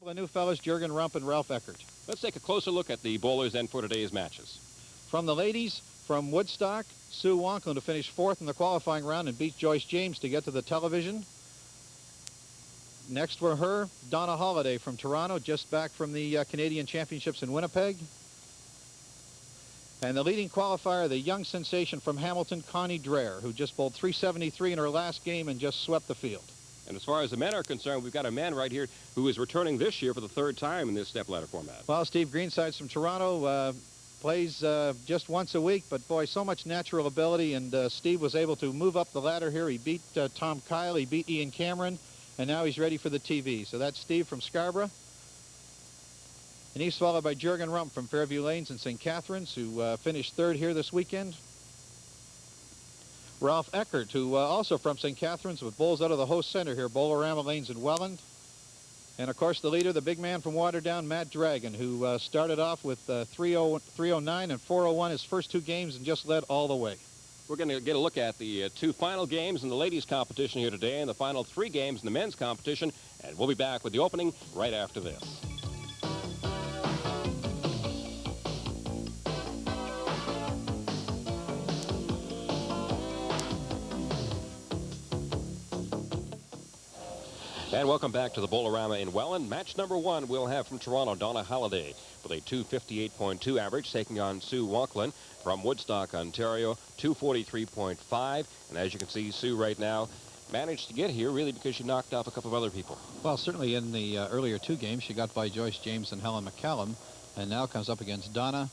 couple of new fellas, Juergen, Rump, and Ralph Eckhardt. Let's take a closer look at the bowlers then for today's matches. From the ladies, from Woodstock, Sue Wanklin to finish 4th in the qualifying round and beat Joyce James to get to the television. Next for her, Donna Halliday from Toronto, just back from the Canadian Championships in Winnipeg. And the leading qualifier, the young sensation from Hamilton, Connie Dreher, who just bowled 373 in her last game and just swept the field. And as far as the men are concerned, we've got a man right here who is returning this year for the 3rd time in this stepladder format. Well, Steve Greensides from Toronto plays just once a week, but boy, so much natural ability, and Steve was able to move up the ladder here. He beat Tom Kyle, he beat Ian Cameron, and now he's ready for the TV. So that's Steve from Scarborough. And he's followed by Juergen Rump from Fairview Lanes and St. Catharines, who finished 3rd here this weekend. Ralph Eckhardt, who also from St. Catharines, with bowls out of the host center here, Bowl-O-Rama Lanes in Welland. And of course the leader, the big man from Waterdown, Matt Dragun, who started off with 309 and 401 his first 2 games and just led all the way. We're going to get a look at the 2 final games in the ladies competition here today and the final 3 games in the men's competition, and we'll be back with the opening right after this. And welcome back to the Bowl-O-Rama in Welland. Match number 1 we'll have from Toronto, Donna Halliday, with a 258.2 average, taking on Sue Wanklin from Woodstock, Ontario, 243.5. And as you can see, Sue right now managed to get here really because she knocked off a couple of other people. Well, certainly in the earlier 2 games, she got by Joyce James and Helen McCallum, and now comes up against Donna.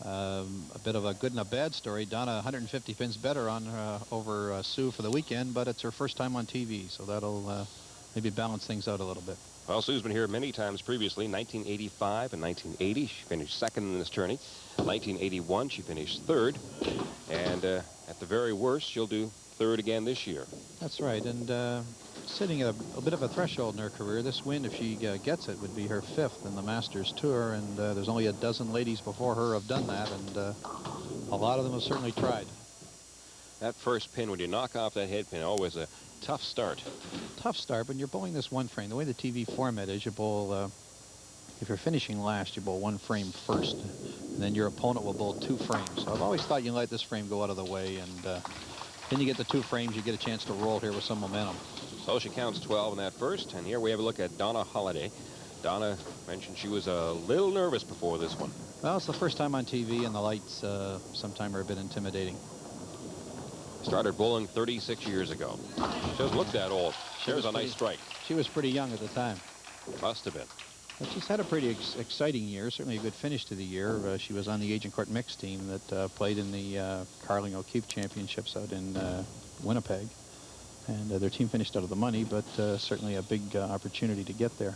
A bit of a good and a bad story. Donna 150 pins better on over Sue for the weekend, but it's her first time on TV, so that'll maybe balance things out a little bit. Well, Sue's been here many times previously. 1985 and 1980, she finished 2nd in this tourney. 1981, she finished 3rd. And at the very worst, she'll do 3rd again this year. That's right. And sitting at a bit of a threshold in her career, this win, if she gets it, would be her 5th in the Masters Tour. And there's only a dozen ladies before her have done that. And a lot of them have certainly tried. That first pin, when you knock off that head pin, always a tough start. Tough start, but you're bowling this 1 frame. The way the TV format is, you bowl, if you're finishing last, you bowl 1 frame first, and then your opponent will bowl 2 frames. So I've always thought you let this frame go out of the way, and then you get the 2 frames, you get a chance to roll here with some momentum. So she counts 12 in that first, and here we have a look at Donna Halliday. Donna mentioned she was a little nervous before this one. Well, it's the first time on TV, and the lights sometimes are a bit intimidating. Started bowling 36 years ago. She doesn't look that old. There's a nice strike. She was pretty young at the time. Must have been. But she's had a pretty exciting year, certainly a good finish to the year. She was on the Agent Court Mixed team that played in the Carling O'Keefe Championships out in Winnipeg. And their team finished out of the money, but certainly a big opportunity to get there.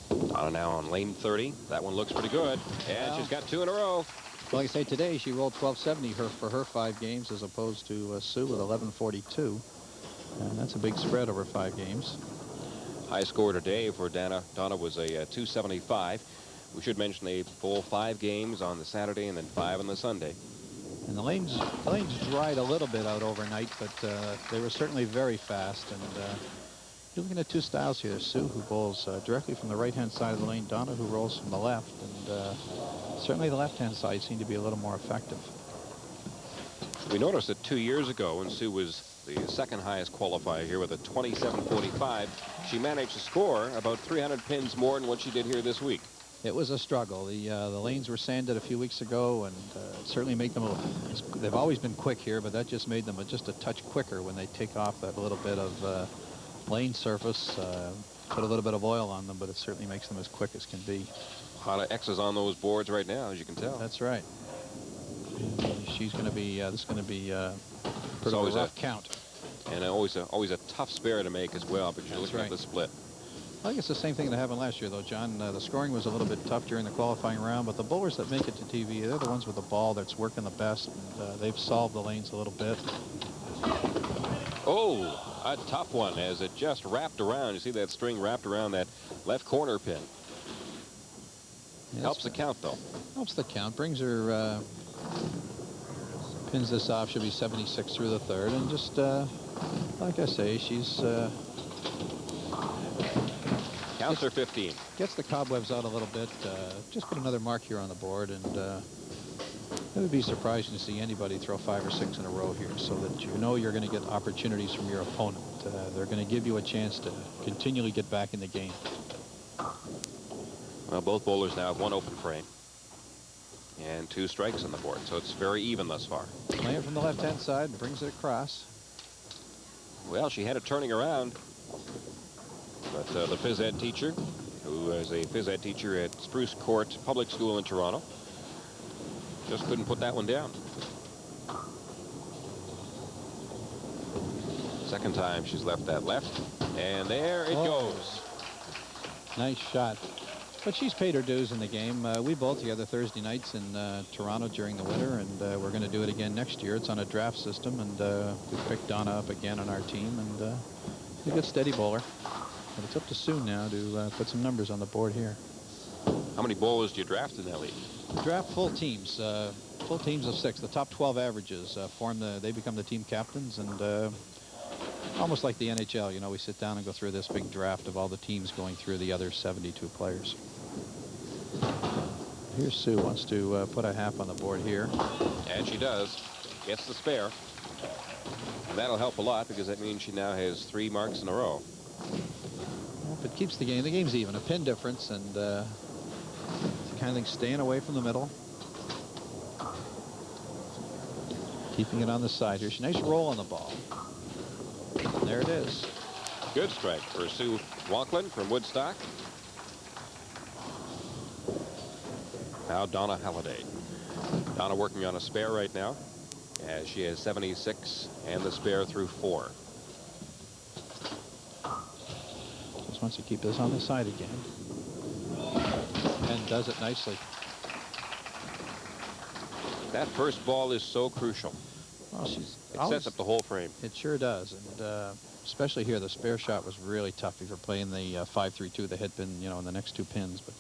Donna now on lane 30. That one looks pretty good. And she's got 2 in a row. Well, like I say, today she rolled 1270 for her 5 games as opposed to Sue with 1142. And that's a big spread over 5 games. High score today for Donna was a 275. We should mention they bowl 5 games on the Saturday and then 5 on the Sunday. And the lanes dried a little bit out overnight, but they were certainly very fast. And you're looking at 2 styles here. Sue, who bowls directly from the right-hand side of the lane. Donna, who rolls from the left. And certainly the left-hand side seemed to be a little more effective. We noticed that 2 years ago, when Sue was the 2nd highest qualifier here with a 27.45, she managed to score about 300 pins more than what she did here this week. It was a struggle. The lanes were sanded a few weeks ago, and certainly make them they've always been quick here, but that just made them just a touch quicker when they take off that little bit of lane surface. Put a little bit of oil on them, but it certainly makes them as quick as can be. A lot of X's on those boards right now, as you can tell. That's right. She's going to be this is going to be pretty rough count. And always a tough spare to make as well, because you're looking at the split. I think it's the same thing that happened last year, though, John. The scoring was a little bit tough during the qualifying round, but the bowlers that make it to TV, they're the ones with the ball that's working the best, and they've solved the lanes a little bit. Oh, a tough one as it just wrapped around. You see that string wrapped around that left corner pin. Yeah, helps the count, though. Helps the count. Brings her, pins this off. She'll be 76 through the 3rd, and just like I say, she's Counts her 15. Gets the cobwebs out a little bit. Just put another mark here on the board, and it would be surprising to see anybody throw 5 or 6 in a row here, so that you know you're going to get opportunities from your opponent. They're going to give you a chance to continually get back in the game. Well, both bowlers now have 1 open frame and 2 strikes on the board, so it's very even thus far. Playing it from the left-hand side, brings it across. Well, she had it turning around, but the phys ed teacher, who is a phys ed teacher at Spruce Court Public School in Toronto, just couldn't put that one down. Second time she's left that left, and there it goes. Nice shot. But she's paid her dues in the game. We bowl together Thursday nights in Toronto during the winter, and we're going to do it again next year. It's on a draft system, and we picked Donna up again on our team, and she's a good steady bowler. But it's up to Sue now to put some numbers on the board here. How many bowlers do you draft in that league? Draft full teams of 6. The top 12 averages they become the team captains, and almost like the NHL, you know, we sit down and go through this big draft of all the teams going through the other 72 players. Here's Sue, wants to put a half on the board here. And she does. Gets the spare. And that'll help a lot, because that means she now has 3 marks in a row. Well, if it keeps the game's even. A pin difference, and it's the kind of thing staying away from the middle. Keeping it on the side here. Nice roll on the ball. There it is. Good strike for Sue Wanklin from Woodstock. Now Donna Halliday. Donna working on a spare right now, as she has 76 and the spare through 4. Just wants to keep this on the side again. And does it nicely. That first ball is so crucial. Well, it sets up the whole frame. It sure does, and especially here, the spare shot was really tough if you're playing the 5-3-2, the head pin, you know, in the next 2 pins. But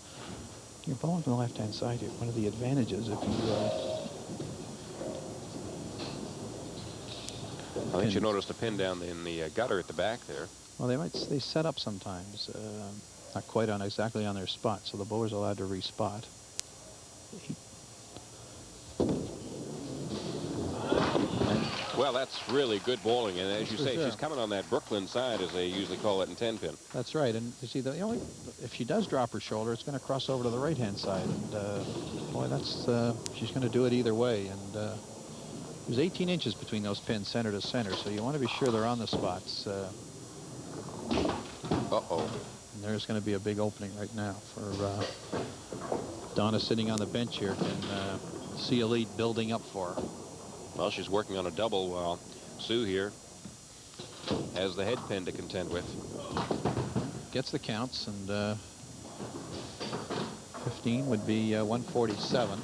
you're bowling from the left-hand side here. One of the advantages, if you I think you noticed a pin down in the gutter at the back there. well, they set up sometimes, not quite exactly on their spot, so the bowler's allowed to respot. Well, that's really good bowling, and as you say, she's coming on that Brooklyn side, as they usually call it in 10-pin. That's right, and you see, if she does drop her shoulder, it's going to cross over to the right-hand side, and boy, she's going to do it either way. And there's 18 inches between those pins, center to center, so you want to be sure they're on the spots. Uh-oh. And there's going to be a big opening right now for Donna, sitting on the bench here, can see a lead building up for her. Well, she's working on a double while Sue here has the head pin to contend with. Gets the counts, and 15 would be 147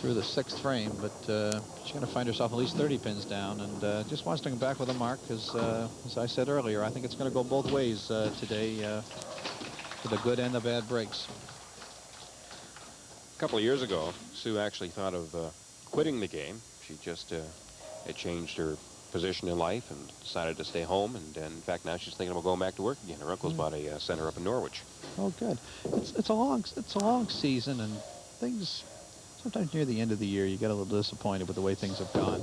through the 6th frame, but she's going to find herself at least 30 pins down, and just wants to come back with a mark, because as I said earlier, I think it's going to go both ways today, for the good and the bad breaks. A couple of years ago, Sue actually thought of quitting the game. She just had changed her position in life and decided to stay home, and in fact now she's thinking about going back to work again. Her uncle's bought a center up in Norwich. Oh, good. It's a long season, and things sometimes near the end of the year you get a little disappointed with the way things have gone.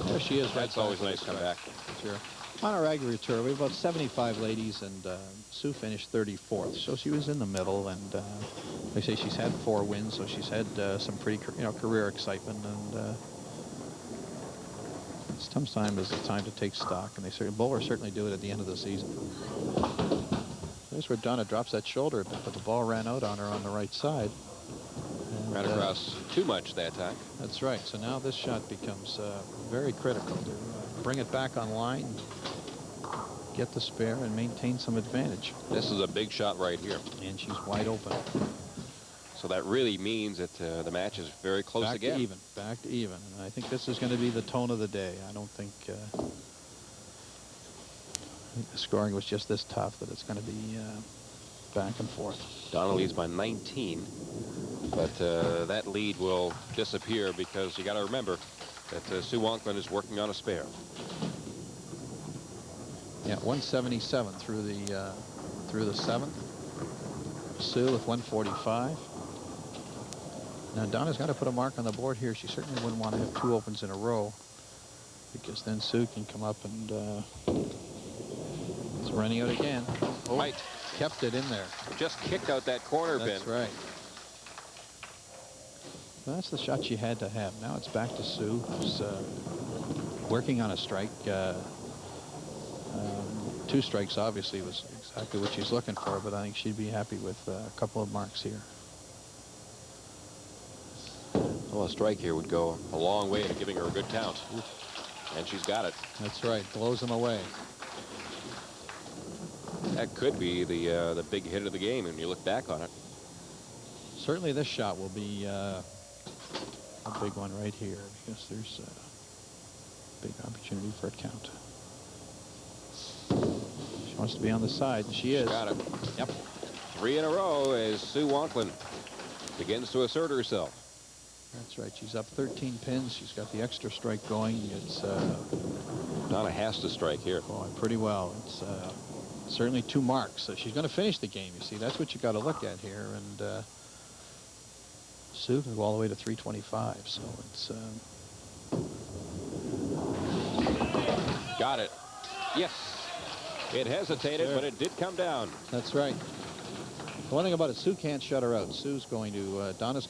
There she is. That's always nice to come back. Sure. On our regular tour, we have about 75 ladies, and Sue finished 34th, so she was in the middle. And they say she's had 4 wins, so she's had some pretty, career excitement. And sometimes is the time to take stock, and bowlers certainly do it at the end of the season. There's where Donna drops that shoulder, but the ball ran out on her on the right side. And, ran across too much that time. That's right. So now this shot becomes very critical to bring it back on line, get the spare, and maintain some advantage. This is a big shot right here. And she's wide open. So that really means that the match is very close again. Back to even. And I think this is going to be the tone of the day. I don't think, the scoring was just this tough that it's going to be back and forth. Donna leads by 19, but that lead will disappear, because you got to remember that Sue Wanklin is working on a spare. Yeah, 177 through the 7th. Sue with 145. Now Donna's got to put a mark on the board here. She certainly wouldn't want to have 2 opens in a row, because then Sue can come up and it's running out again. Oh, Right. Kept it in there. Just kicked out that corner pin. That's right. Well, that's the shot she had to have. Now it's back to Sue, who's working on a strike. 2 strikes obviously was exactly what she's looking for, but I think she'd be happy with a couple of marks here. Well, a strike here would go a long way to giving her a good count. And she's got it. That's right. Blows them away. That could be the big hit of the game when you look back on it. Certainly this shot will be a big one right here, because there's a big opportunity for a count. She wants to be on the side, and she is. Got it. Yep. 3 in a row as Sue Wanklin begins to assert herself. That's right. She's up 13 pins. She's got the extra strike going. It's Donna has to strike here. going pretty well. It's certainly 2 marks. So she's going to finish the game. You see, that's what you got to look at here. And Sue can go all the way to 325. So it's got it. Yes. It hesitated, but it did come down. That's right. The one thing about it, Sue can't shut her out. Sue's going to, Donna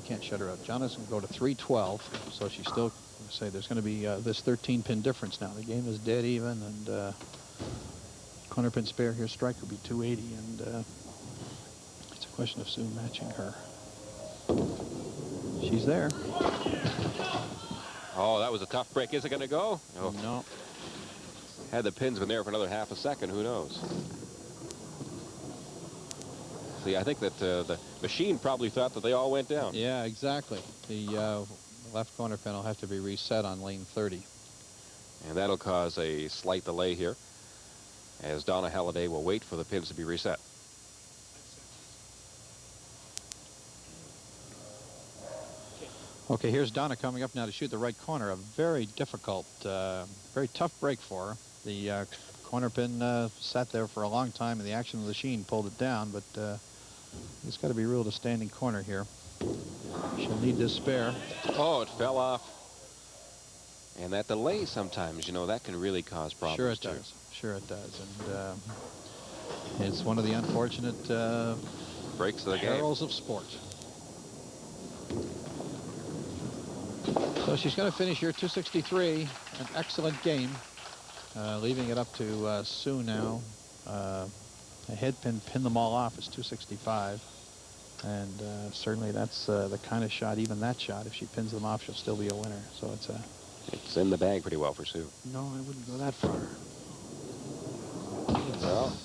can't shut her out. Donna's going to go to 312, so she's still, say, there's going to be this 13-pin difference now. The game is dead even, and corner pin spare here, strike will be 280, and it's a question of Sue matching her. She's there. Oh, that was a tough break. Is it going to go? Oh. No. Had the pins been there for another half a second, who knows? See, I think that the machine probably thought that they all went down. Yeah, exactly. The left corner pin will have to be reset on lane 30. And that'll cause a slight delay here, as Donna Halliday will wait for the pins to be reset. Okay, here's Donna coming up now to shoot the right corner. A very difficult, very tough break for her. The corner pin sat there for a long time, and the action of the machine pulled it down, but it's got to be ruled a standing corner here. She'll need this spare. Oh, it fell off. And that delay sometimes, you know, that can really cause problems. Sure it does. Sure it does. And it's one of the unfortunate breaks of the game. perils of sport. So she's going to finish here 263. An excellent game. Leaving it up to Sue now. A head pin pinned them all off is 265. And certainly that's the kind of shot, even that shot, if she pins them off, she'll still be a winner. So it's in the bag pretty well for Sue. No, I wouldn't go that far. Well,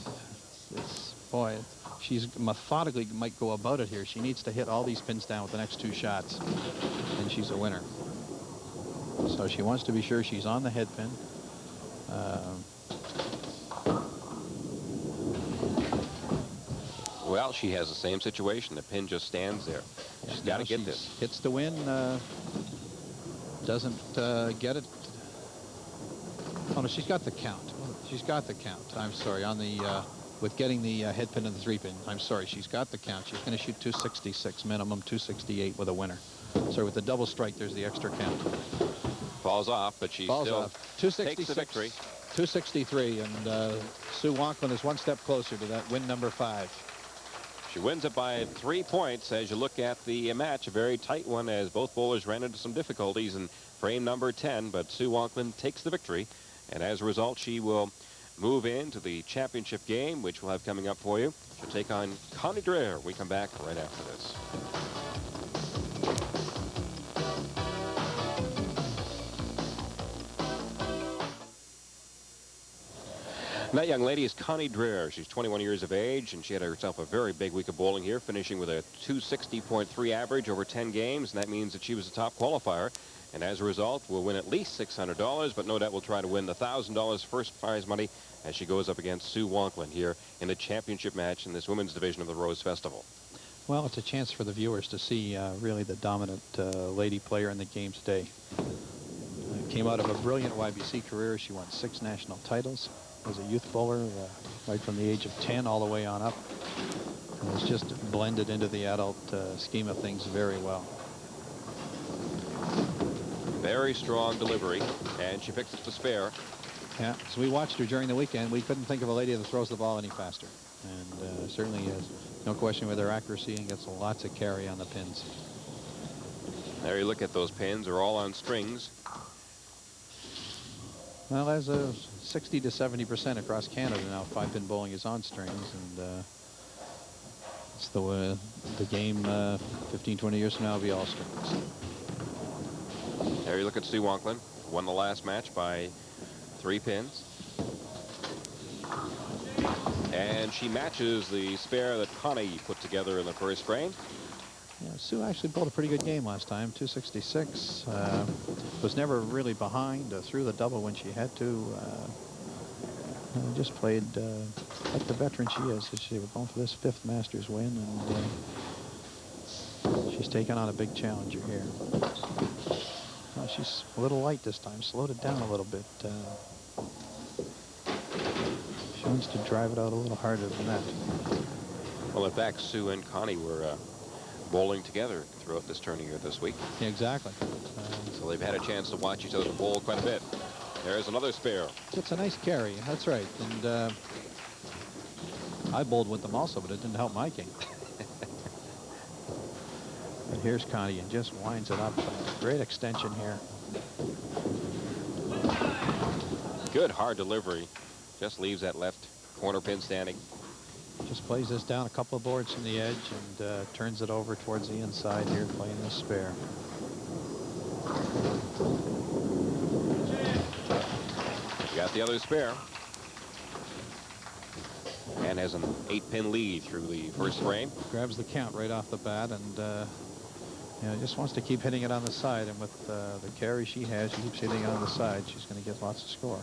boy, she's methodically might go about it here. She needs to hit all these pins down with the next 2 shots, and she's a winner. So she wants to be sure she's on the head pin. well, she has the same situation. The pin just stands there. She's got to get this. Hits the win. Doesn't get it. Oh no, she's got the count. She's got the count. I'm sorry, on the with getting the head pin and the 3 pin. I'm sorry, she's got the count. She's going to shoot 266 minimum, 268 with a winner. So with the double strike, there's the extra count. Falls off, but she still takes the victory. 263, and Sue Wanklin is 1 step closer to that win number 5. She wins it by 3 points. As you look at the match, a very tight one, as both bowlers ran into some difficulties in frame number 10, but Sue Wanklin takes the victory, and as a result, she will move into the championship game, which we'll have coming up for you. She'll take on Connie Dreher. We come back right after this. And that young lady is Connie Dreher. She's 21 years of age, and she had herself a very big week of bowling here, finishing with a 260.3 average over 10 games, and that means that she was a top qualifier. And as a result, will win at least $600, but no doubt will try to win the $1,000 first prize money as she goes up against Sue Wanklin here in the championship match in this women's division of the Rose Festival. Well, it's a chance for the viewers to see really the dominant lady player in the game today. Came out of a brilliant YBC career. She won 6 national titles. was a youth bowler right from the age of 10 all the way on up. And was just blended into the adult scheme of things very well. Very strong delivery, and she picks up the spare. Yeah, so we watched her during the weekend. We couldn't think of a lady that throws the ball any faster. And certainly has no question with her accuracy and gets lots of carry on the pins. There you look at those pins. They're all on strings. Well, there's a 60 to 70% across Canada now. 5-pin bowling is on strings, and it's the game 15, 20 years from now will be all strings. There you look at Sue Wanklin. Won the last match by 3 pins. And she matches the spare that Connie put together in the first frame. Yeah, Sue actually bowled a pretty good game last time. 266. Was never really behind. Threw the double when she had to. Just played like the veteran she is. She was going for this 5th Masters win, and she's taken on a big challenger here. Well, she's a little light this time. Slowed it down a little bit. She wants to drive it out a little harder than that. Well, in fact, Sue and Connie were bowling together throughout this tournament this week. Yeah, exactly. So they've had a chance to watch each other bowl quite a bit. There's another spare. It's a nice carry. That's right. And I bowled with them also, but it didn't help my game. But here's Connie and just winds it up. Great extension here. Good hard delivery. Just leaves that left corner pin standing. Just plays this down a couple of boards from the edge and turns it over towards the inside here, playing the spare. Got the other spare. And has an 8-pin lead through the first frame. Grabs the count right off the bat, and you know, just wants to keep hitting it on the side. And with the carry she has, she keeps hitting it on the side. She's going to get lots of score.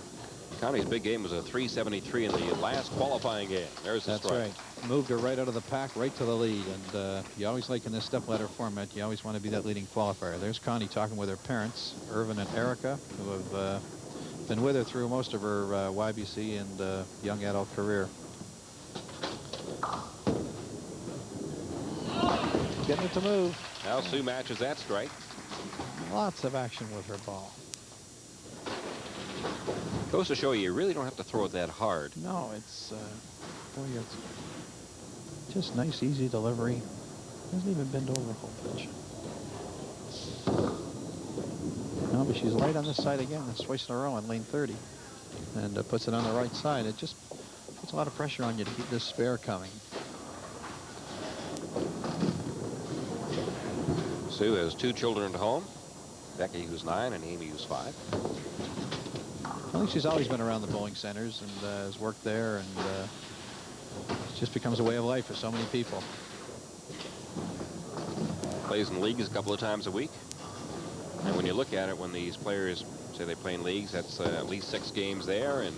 Connie's big game was a 373 in the last qualifying game. There's the strike. That's right. Moved her right out of the pack, right to the lead. And you always, like in this stepladder format, you always want to be that leading qualifier. There's Connie talking with her parents, Irvin and Erica, who have been with her through most of her YBC and young adult career. Getting it to move. Now Sue matches that strike. Lots of action with her ball. Goes to show you really don't have to throw it that hard. No, it's boy, it's just nice, easy delivery. Hasn't even bent over a whole pitch. No, but she's light on this side again. It's twice in a row on lane 30, and puts it on the right side. It just puts a lot of pressure on you to keep this spare coming. Sue has 2 children at home. Becky, who's 9, and Amy, who's 5. I think she's always been around the bowling centers and has worked there, and it just becomes a way of life for so many people. Plays in leagues a couple of times a week. And when you look at it, when these players say they play in leagues, that's at least 6 games there, and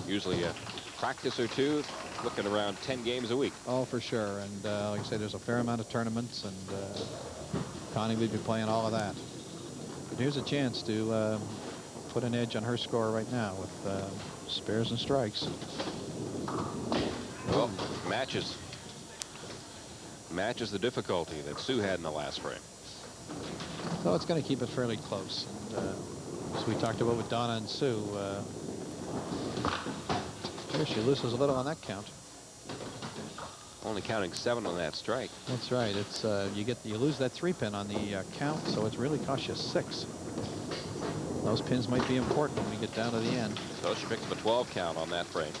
usually a practice or 2, looking around 10 games a week. Oh, for sure. And like I said, there's a fair amount of tournaments, and Connie would be playing all of that. But here's a chance to put an edge on her score right now with spares and strikes. Well, matches the difficulty that Sue had in the last frame. So it's going to keep it fairly close. And, as we talked about with Donna and Sue, here she loses a little on that count. Only counting 7 on that strike. That's right. It's you lose that 3-pin on the count, so it's really cost you 6. Those pins might be important when we get down to the end. So she picked up a 12 count on that frame.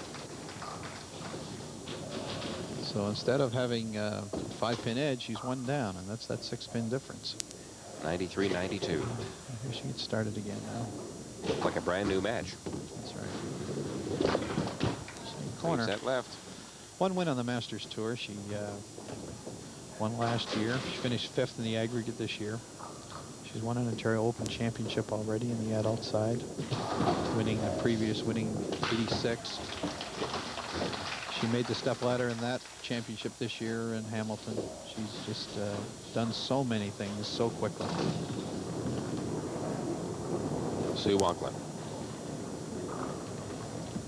So instead of having a 5-pin edge, she's 1 down, and that's that 6-pin difference. 93-92. Here she gets started again now. Looks like a brand new match. That's right. Same corner. That left. 1 win on the Masters Tour. She won last year. She finished 5th in the aggregate this year. She's won an Ontario Open Championship already in the adult side, winning 86. She made the stepladder in that championship this year in Hamilton. She's just done so many things so quickly. Sue Wanklin.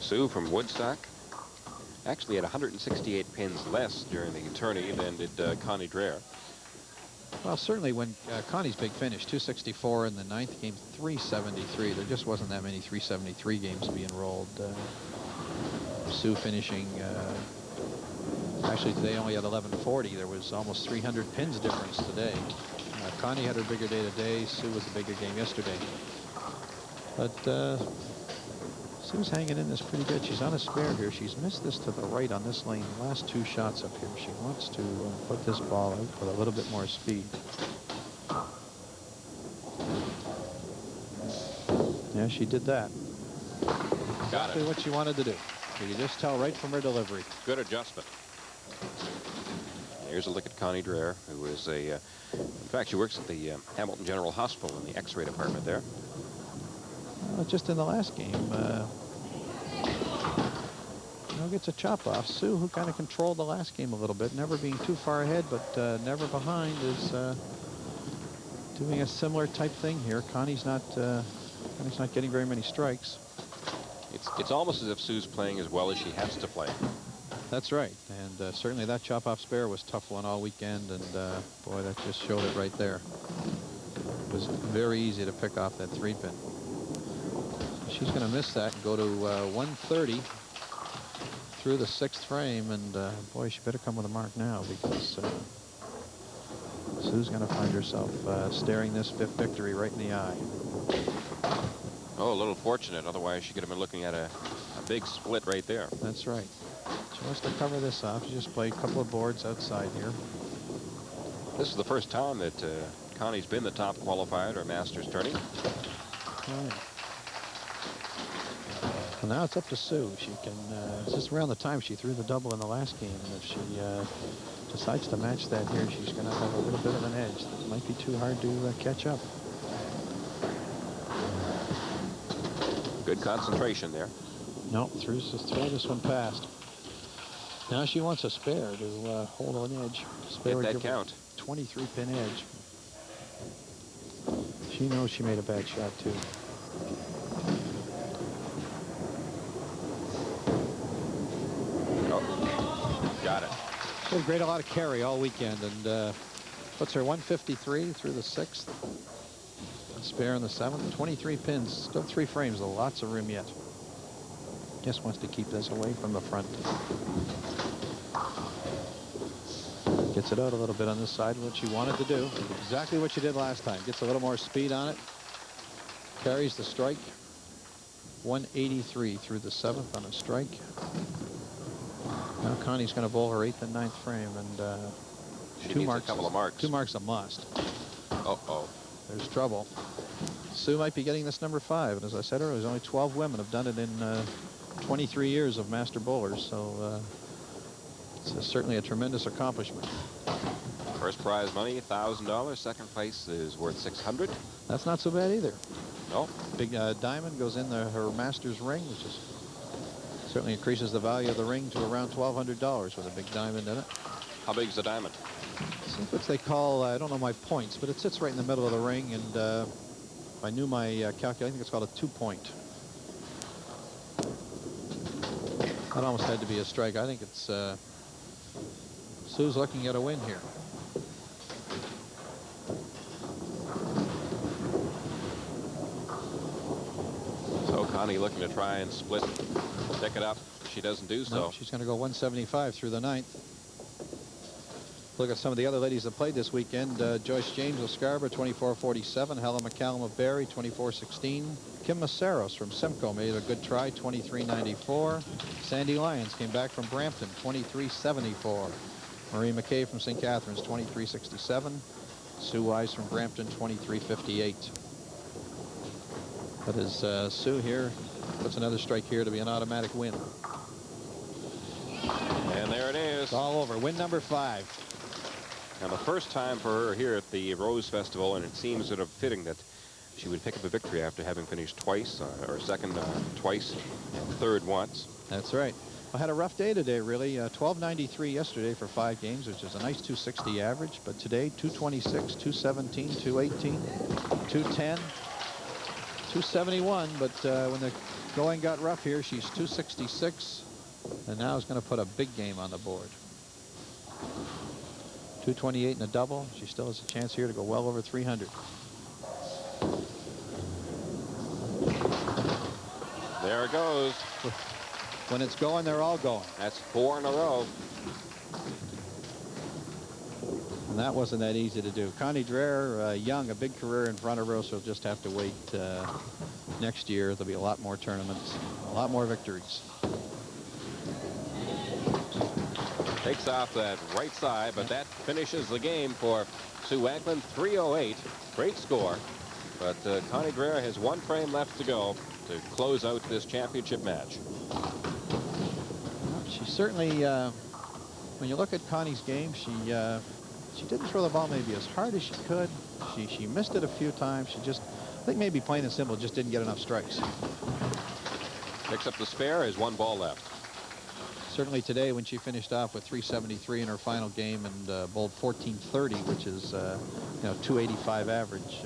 Sue from Woodstock actually had 168 pins less during the tourney than did Connie Dreher. Well, certainly when Connie's big finish, 264 in the 9th game, 373. There just wasn't that many 373 games being rolled. Sue finishing, actually today only at 1140. There was almost 300 pins difference today. Connie had her bigger day today. Sue was the bigger game yesterday. But Sue's hanging in this pretty good. She's on a spare here. She's missed this to the right on this lane. The last 2 shots up here. She wants to put this ball out with a little bit more speed. Yeah, she did that. Exactly what she wanted to do. You could just tell right from her delivery. Good adjustment. Here's a look at Connie Dreher, who is a, in fact, she works at the Hamilton General Hospital in the X-ray department there. Just in the last game, gets a chop off. Sue, who kind of controlled the last game a little bit, never being too far ahead, but never behind, is doing a similar type thing here. Connie's not getting very many strikes. It's almost as if Sue's playing as well as she has to play. That's right, and certainly that chop-off spare was a tough one all weekend, and boy, that just showed it right there. It was very easy to pick off that 3-pin. She's going to miss that and go to 130 through the 6th frame, and boy, she better come with a mark now, because Sue's going to find herself staring this 5th victory right in the eye. Oh, a little fortunate. Otherwise, she could have been looking at a big split right there. That's right. She wants to cover this off. She just played a couple of boards outside here. This is the first time that Connie's been the top qualifier at her Masters tourney. Right. Well, now it's up to Sue. She can, it's just around the time she threw the double in the last game, and if she decides to match that here, she's going to have a little bit of an edge. It might be too hard to catch up. Good concentration there. No, throw this one past. Now she wants a spare to hold an edge. Spare Get that count. 23-pin edge. She knows she made a bad shot too. Oh, got it. She played a lot of carry all weekend, and puts her 153 through the 6th. Spare in the 7th. 23 pins. Still 3 frames, though. Lots of room yet. Just wants to keep this away from the front. Gets it out a little bit on this side, what she wanted to do. Exactly what she did last time. Gets a little more speed on it. Carries the strike. 183 through the 7th on a strike. Now Connie's going to bowl her 8th and 9th frame, and she needs a couple of marks. 2 marks a must. Uh-oh. There's trouble. Sue might be getting this number 5, and as I said earlier, there's only 12 women have done it in 23 years of master bowlers, so it's certainly a tremendous accomplishment. First prize money, $1,000. Second place is worth $600. That's not so bad either. No. Big diamond goes in her master's ring, which is certainly increases the value of the ring to around $1,200 with a big diamond in it. How big is the diamond? It's what they call, I don't know my points, but it sits right in the middle of the ring, and if I knew my calculator, I think it's called a 2-point. That almost had to be a strike. I think it's Sue's looking at a win here. So Connie looking to try and split, pick it up. She doesn't do so. No, she's going to go 175 through the 9th. Look at some of the other ladies that played this weekend. Joyce James of Scarborough, 24-47. Helen McCallum of Barrie, 24-16. Kim Maceros from Simcoe made a good try, 23-94. Sandy Lyons came back from Brampton, 23-74. Marie McKay from St. Catharines, 23-67. Sue Wise from Brampton, 23-58. That is Sue here. Puts another strike here to be an automatic win. And there it is. It's all over. Win number 5. Now, the first time for her here at the Rose Festival, and it seems sort of fitting that she would pick up a victory after having finished twice, or second twice, and third once. That's right. I had a rough day today, really. 1293 yesterday for 5 games, which is a nice 260 average. But today, 226, 217, 218, 210. 271, but when the going got rough here, she's 266, and now is going to put a big game on the board. 228 in a double. She still has a chance here to go well over 300. There it goes. When it's going, they're all going. That's 4 in a row. And that wasn't that easy to do. Connie Dreher, young, a big career in front of her, so she'll just have to wait next year. There'll be a lot more tournaments, a lot more victories. Takes off that right side, but that finishes the game for Sue Wanklin. 308. Great score. But Connie Dreher has 1 frame left to go to close out this championship match. She certainly, when you look at Connie's game, she didn't throw the ball maybe as hard as she could. She missed it a few times. She just, I think maybe plain and simple, just didn't get enough strikes. Picks up the spare, has 1 ball left. Certainly today, when she finished off with 373 in her final game and bowled 1430, which is 285 average.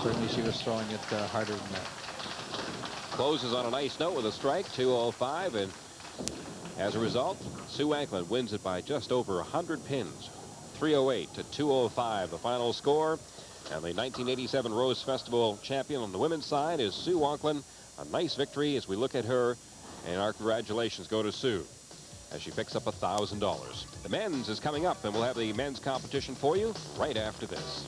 Certainly she was throwing it harder than that. Closes on a nice note with a strike, 205, and as a result, Sue Wanklin wins it by just over 100 pins. 308 to 205, the final score. And the 1987 Rose Festival champion on the women's side is Sue Wanklin. A nice victory as we look at her, and our congratulations go to Sue as she picks up $1,000. The men's is coming up, and we'll have the men's competition for you right after this.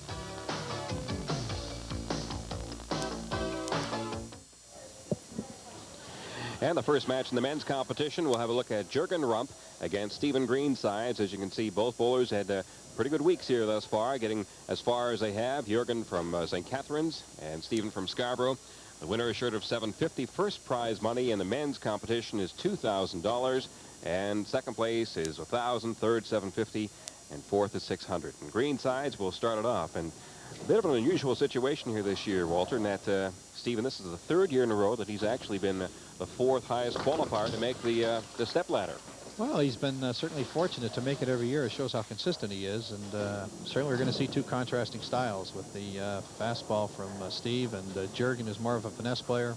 And the first match in the men's competition, we'll have a look at Juergen Rump against Stephen Greensides. As you can see, both bowlers had pretty good weeks here thus far, getting as far as they have. Juergen from St. Catharines and Stephen from Scarborough. The winner is short of $750. First prize money in the men's competition is $2,000, and second place is $1,000, third $750, and fourth is $600. And Greensides will start it off. And a bit of an unusual situation here this year, Walter, in that Stephen, this is the 3rd year in a row that he's actually been the 4th highest qualifier to make the step ladder. Well, he's been certainly fortunate to make it every year. It shows how consistent he is, and certainly we're going to see 2 contrasting styles with the fastball from Steve, and Juergen is more of a finesse player.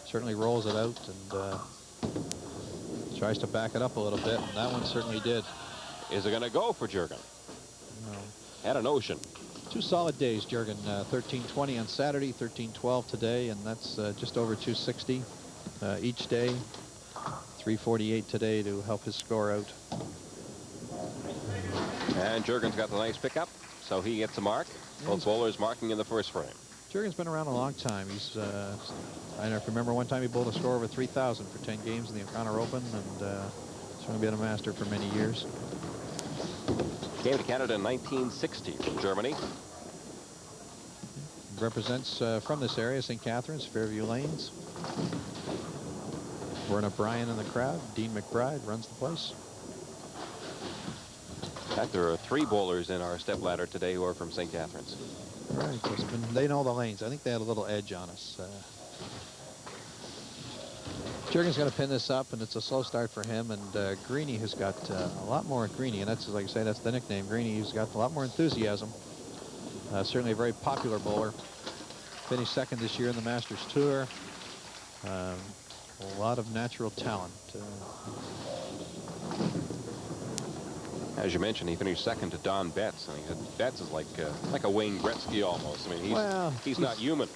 Certainly rolls it out and tries to back it up a little bit, and that one certainly did. Is it going to go for Juergen? No. At an ocean. 2 solid days, Juergen. 1320 on Saturday, 1312 today, and that's just over 260 each day. 348 today to help his score out. And Juergen's got the nice pickup, so he gets a mark. Both bowlers marking in the first frame. Juergen's been around a long time. He's, I remember one time he bowled a score over 3,000 for 10 games in the O'Connor Open, and certainly been a master for many years. Came to Canada in 1960 from Germany. Represents from this area, St. Catharines, Fairview Lanes. Verna Bryan in the crowd. Dean McBride runs the place. In fact, there are 3 bowlers in our stepladder today who are from St. Catharines. Right, they know the lanes. I think they had a little edge on us. Juergen's going to pin this up, and it's a slow start for him. And Greeny has got a lot more. Greeny, and that's, like I say, that's the nickname. Greeny, he's got a lot more enthusiasm. Certainly a very popular bowler. Finished 2nd this year in the Masters Tour. A lot of natural talent. As you mentioned, he finished 2nd to Don Betts. I mean, Betts is like a Wayne Gretzky almost. I mean, he's not human.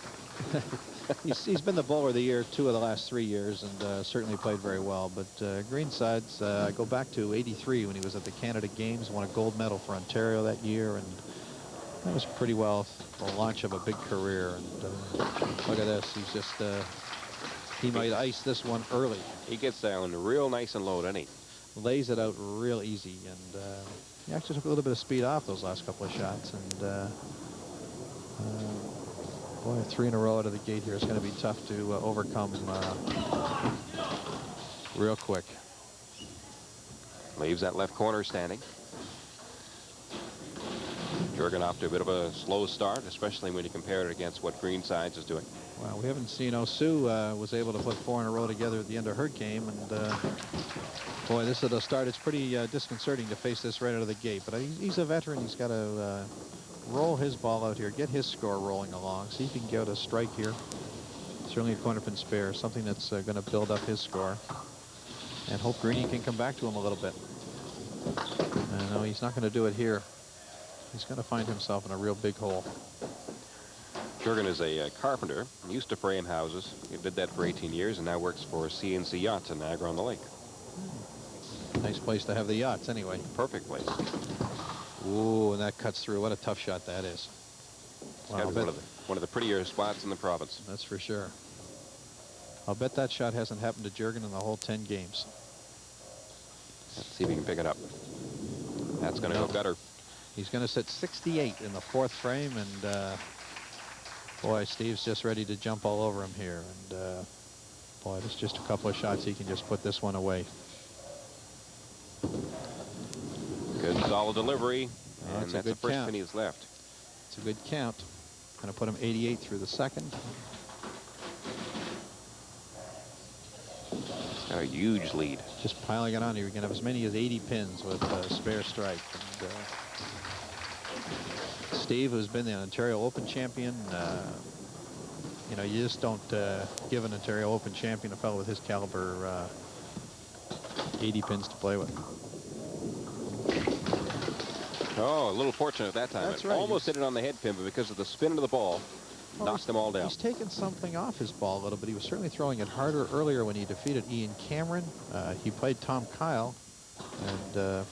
he's been the bowler of the year 2 of the last 3 years, and certainly played very well. But Greensides, I go back to '83 when he was at the Canada Games, won a gold medal for Ontario that year, and that was pretty well the launch of a big career. And look at this, he's just he might ice this one early. He gets down real nice and low, doesn't he? Lays it out real easy, and he actually took a little bit of speed off those last couple of shots. And boy, 3 in a row out of the gate here is going to be tough to overcome real quick. Leaves that left corner standing. Juergen off to a bit of a slow start, especially when you compare it against what Greensides is doing. Well, we haven't seen. Sue was able to put 4 in a row together at the end of her game, and boy, this is a start. It's pretty disconcerting to face this right out of the gate, but he's a veteran. He's got to roll his ball out here, get his score rolling along, see if he can get a strike here. Certainly a corner pin spare, something that's going to build up his score. And hope Greeny can come back to him a little bit. No, he's not going to do it here. He's going to find himself in a real big hole. Juergen is a carpenter, used to frame houses. He did that for 18 years and now works for CNC Yachts in Niagara-on-the-Lake. Nice place to have the yachts anyway. Perfect place. Ooh, and that cuts through. What a tough shot that is. Wow, one of the prettier spots in the province. That's for sure. I'll bet that shot hasn't happened to Juergen in the whole 10 games. Let's see if he can pick it up. That's going to go gutter. He's going to sit 68 in the 4th frame, and boy, Steve's just ready to jump all over him here. And boy, there's just a couple of shots he can just put this one away. Good solid delivery, and that's the first count. penny that's left. It's a good count. Going to put him 88 through the 2nd. Got a huge lead. Just piling it on here. You're going to have as many as 80 pins with spare strike. And, Steve, who's been the Ontario Open champion, you know, you just don't give an Ontario Open champion, a fellow with his caliber, 80 pins to play with. Oh, a little fortunate at that time. That's It right. almost hit it on the head pin, but because of the spin of the ball, knocked them all down. He's taken something off his ball a little bit. He was certainly throwing it harder earlier when he defeated Ian Cameron. He played Tom Kyle, and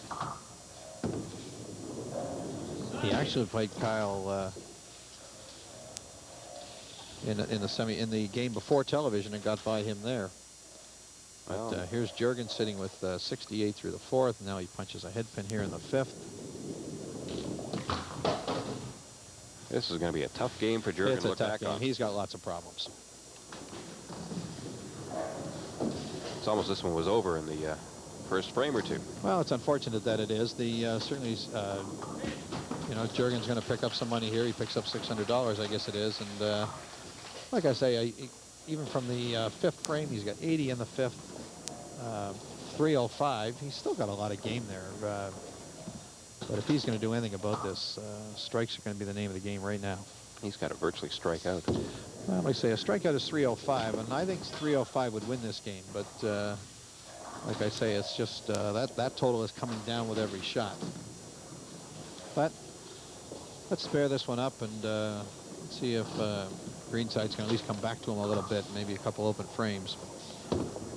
he actually played Kyle in the game before television and got by him there. But Well, here's Juergen sitting with 68 through the 4th. Now he punches a head pin here in the 5th. this is going to be a tough game for Juergen It's to a look tough back game. on. He's got lots of problems. It's almost this one was over in the first frame or two. Well, it's unfortunate that it is. The certainly, you know, Juergen's going to pick up some money here. He picks up $600, I guess it is. And like I say, even from the 5th frame, he's got 80 in the 5th, 305. He's still got a lot of game there. But if he's going to do anything about this, strikes are going to be the name of the game right now. He's got to virtually strike out. Well, like I say, a strikeout is 305, and I think 305 would win this game. But like I say, it's just that total is coming down with every shot. But let's spare this one up and let's see if Greensides can at least come back to him a little bit, maybe a couple open frames.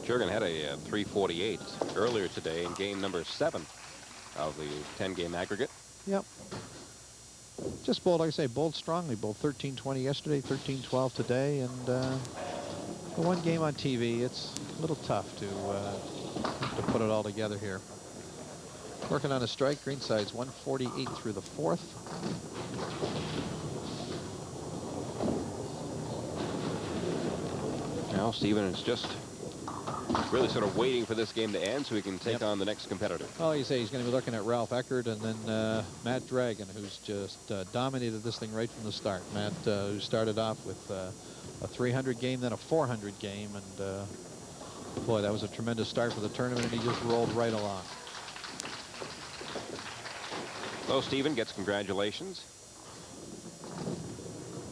Juergen had a 348 earlier today in game number 7 of the 10-game aggregate. Yep. Just bowled, like I say, bowled strongly. Bowled 13-20 yesterday, 13-12 today, and the one game on TV, it's a little tough to put it all together here. Working on a strike, Greensides 148 through the 4th. Now Stephen is just really sort of waiting for this game to end so he can take on the next competitor. Well, you say he's going to be looking at Ralph Eckhardt and then Matt Dragun, who's just dominated this thing right from the start. Matt, who started off with a 300 game, then a 400 game, and boy, that was a tremendous start for the tournament, and he just rolled right along. So Stephen gets congratulations.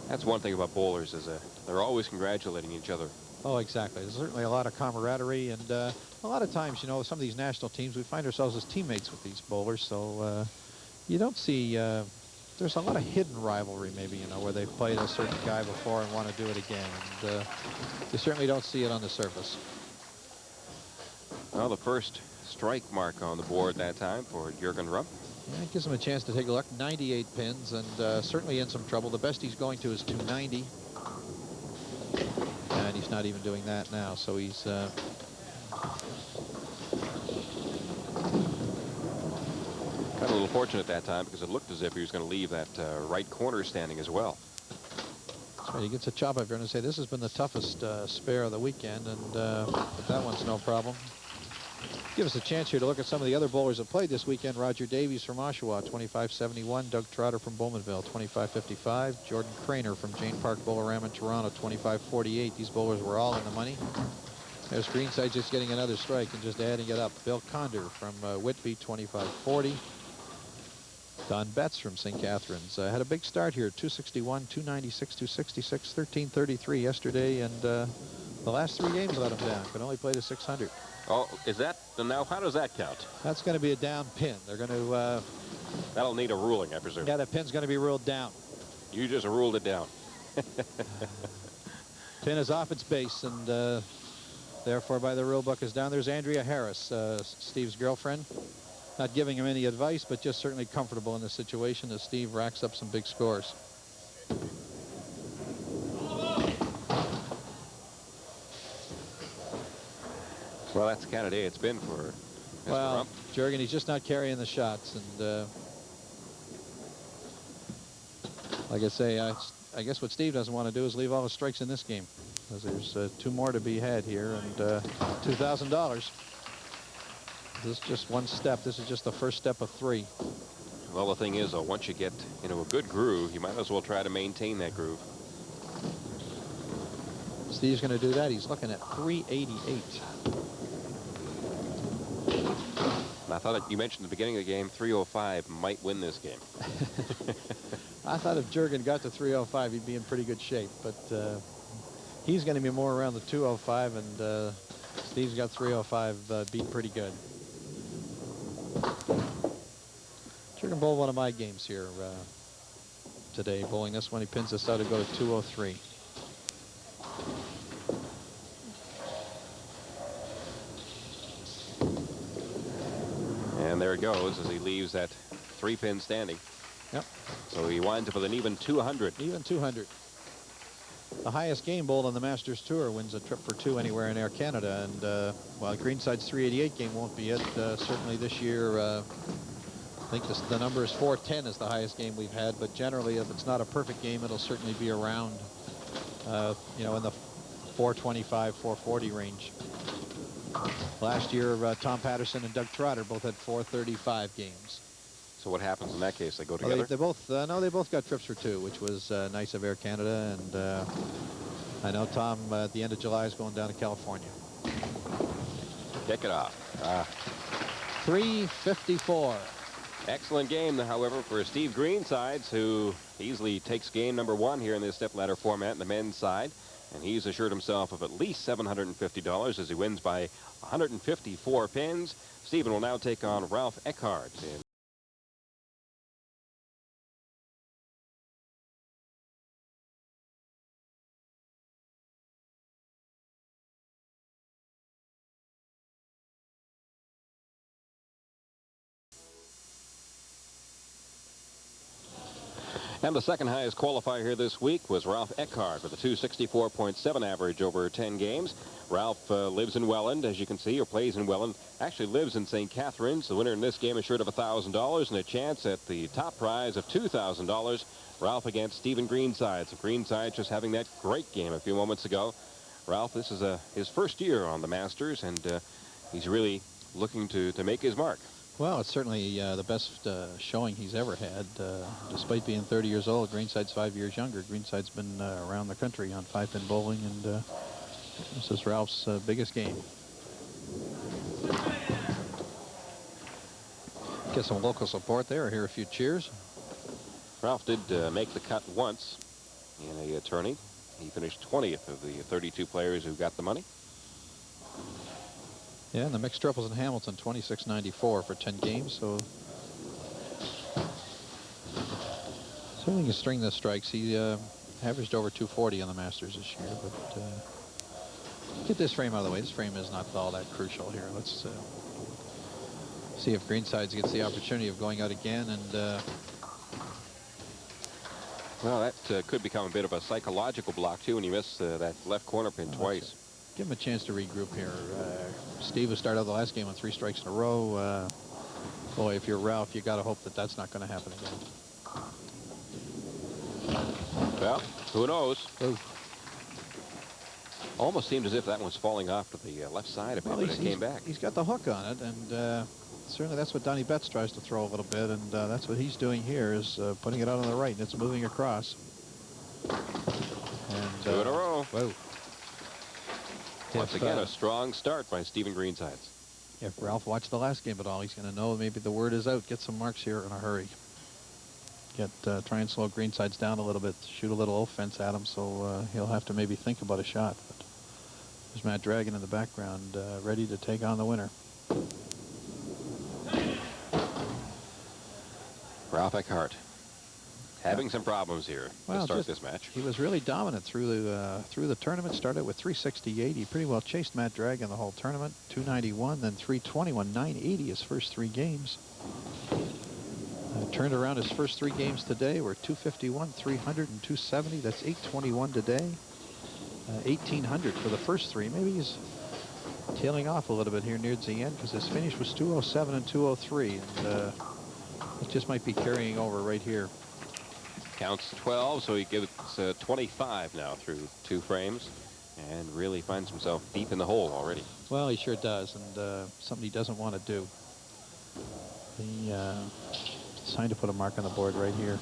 That's one thing about bowlers is they're always congratulating each other. Oh, exactly. There's certainly a lot of camaraderie, and a lot of times, you know, some of these national teams, we find ourselves as teammates with these bowlers, so you don't see, there's a lot of hidden rivalry, maybe, you know, where they've played a certain guy before and want to do it again, and you certainly don't see it on the surface. Well, the first strike mark on the board that time for Juergen Rump. Yeah, it gives him a chance to take a look. 98 pins, and certainly in some trouble. The best he's going to is 290. And he's not even doing that now, so he's got a little fortunate that time because it looked as if he was going to leave that right corner standing as well. that's right. He gets a chop. I'm going to say this has been the toughest spare of the weekend, and but that one's no problem. Give us a chance here to look at some of the other bowlers that played this weekend. Roger Davies from Oshawa, 2571. Doug Trotter from Bowmanville, 2555. Jordan Craner from Jane Park Bowl-O-Rama in Toronto, 2548. These bowlers were all in the money. There's Greenside just getting another strike and just adding it up. Bill Condor from Whitby, 2540. Don Betts from St. Catharines had a big start here, 261, 296, 266, 1333 yesterday, and the last 3 games let him down. Could only play to 600. Oh, is that, now how does that count? That's going to be a down pin. They're going to... That'll need a ruling, I presume. Yeah, that pin's going to be ruled down. You just ruled it down. Pin is off its base, and therefore by the rule book is down. There's Andrea Harris, Steve's girlfriend. Not giving him any advice, but just certainly comfortable in this situation as Steve racks up some big scores. Well, that's the kind of day it's been for Mr. Well, Rump. Juergen, he's just not carrying the shots, and like I say, I guess what Steve doesn't want to do is leave all the strikes in this game, because there's 2 more to be had here, and $2,000. This is just one step. This is just the first step of 3. Well, the thing is, though, once you get into a good groove, you might as well try to maintain that groove. Steve's going to do that. He's looking at 388. And I thought you mentioned at the beginning of the game 305 might win this game. I thought if Juergen got to 305, he'd be in pretty good shape, but he's going to be more around the 205, and Steve's got 305 beat pretty good. Juergen bowled one of my games here today, bowling this one. He pins us out to go to 203. And there it goes as he leaves that 3-pin standing. Yep. So he winds up with an even 200. Even 200. The highest game bowled on the Masters Tour wins a trip for 2 anywhere in Air Canada, and while Greenside's 388 game won't be it, certainly this year I think the number is 410 is the highest game we've had, but generally if it's not a perfect game, it'll certainly be around you know, in the 425, 440 range. Last year Tom Patterson and Doug Trotter both had 435 games. So what happens in that case? They go together? Well, they both no, they both got trips for 2, which was nice of Air Canada, and I know Tom at the end of July is going down to California. Kick it off. 354. Excellent game, however, for Steve Greensides, who easily takes game number 1 here in this step-ladder format in the men's side. And he's assured himself of at least $750 as he wins by 154 pins. Steven will now take on Ralph Eckhardt. And the second highest qualifier here this week was Ralph Eckhardt with a 264.7 average over 10 games. Ralph lives in Welland, as you can see, or plays in Welland. Actually lives in St. Catharines. The winner in this game is short of $1,000 and a chance at the top prize of $2,000. Ralph against Stephen Greensides. Greensides just having that great game a few moments ago. Ralph, this is his first year on the Masters, and he's really looking to make his mark. Well, it's certainly the best showing he's ever had. Despite being 30 years old, Greenside's 5 years younger. Greenside's been around the country on 5-pin bowling, and this is Ralph's biggest game. Get some local support there. Hear a few cheers. Ralph did make the cut once in a tourney. He finished 20th of the 32 players who got the money. Yeah, and the mixed triples in Hamilton, 26.94 for 10 games. So certainly can string the strikes. He averaged over 240 on the Masters this year. But get this frame out of the way. This frame is not all that crucial here. Let's see if Greensides gets the opportunity of going out again. And well, that could become a bit of a psychological block too when you miss that left corner pin twice. Give him a chance to regroup here. Steve has started out the last game on 3 strikes in a row. Boy, if you're Ralph, you got to hope that that's not going to happen again. Well, who knows? Ooh. Almost seemed as if that one's falling off to the left side of it, but it came back. He's got the hook on it, and certainly that's what Donnie Betts tries to throw a little bit, and that's what he's doing here, is putting it out on the right, and it's moving across. And 2 in a row. Whoa. Once again, a strong start by Stephen Greensides. If Ralph watched the last game at all, he's going to know maybe the word is out. Get some marks here in a hurry. try and slow Greensides down a little bit, shoot a little offense at him, so he'll have to maybe think about a shot. But there's Matt Dragun in the background, ready to take on the winner. Ralph Eckhardt having some problems here to start this match. He was really dominant through the tournament. Started with 368. He pretty well chased Matt Dragun the whole tournament. 291, then 321, 980 his first 3 games. Turned around his first 3 games today. Were 251, 300, and 270. That's 821 today. 1800 for the first 3. Maybe he's tailing off a little bit here near the end because his finish was 207 and 203, and it just might be carrying over right here. Counts 12, so he gives 25 now through 2 frames, and really finds himself deep in the hole already. Well, he sure does, and something he doesn't want to do. It's time to put a mark on the board right here.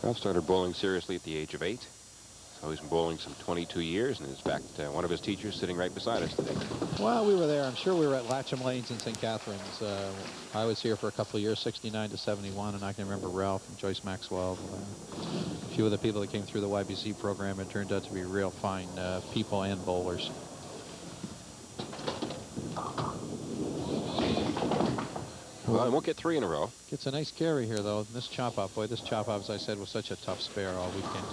Ralph started bowling seriously at the age of 8. So he's been bowling some 22 years, and in fact, one of his teachers sitting right beside us today. Well, we were there. I'm sure we were at Latcham Lanes in St. Catharines. I was here for a couple of years, 69 to 71, and I can remember Ralph and Joyce Maxwell. A few of the people that came through the YBC program. It turned out to be real fine people and bowlers. Well, I won't get 3 in a row. Gets a nice carry here, though. This chop-up, boy, this chop-up, as I said, was such a tough spare all weekend.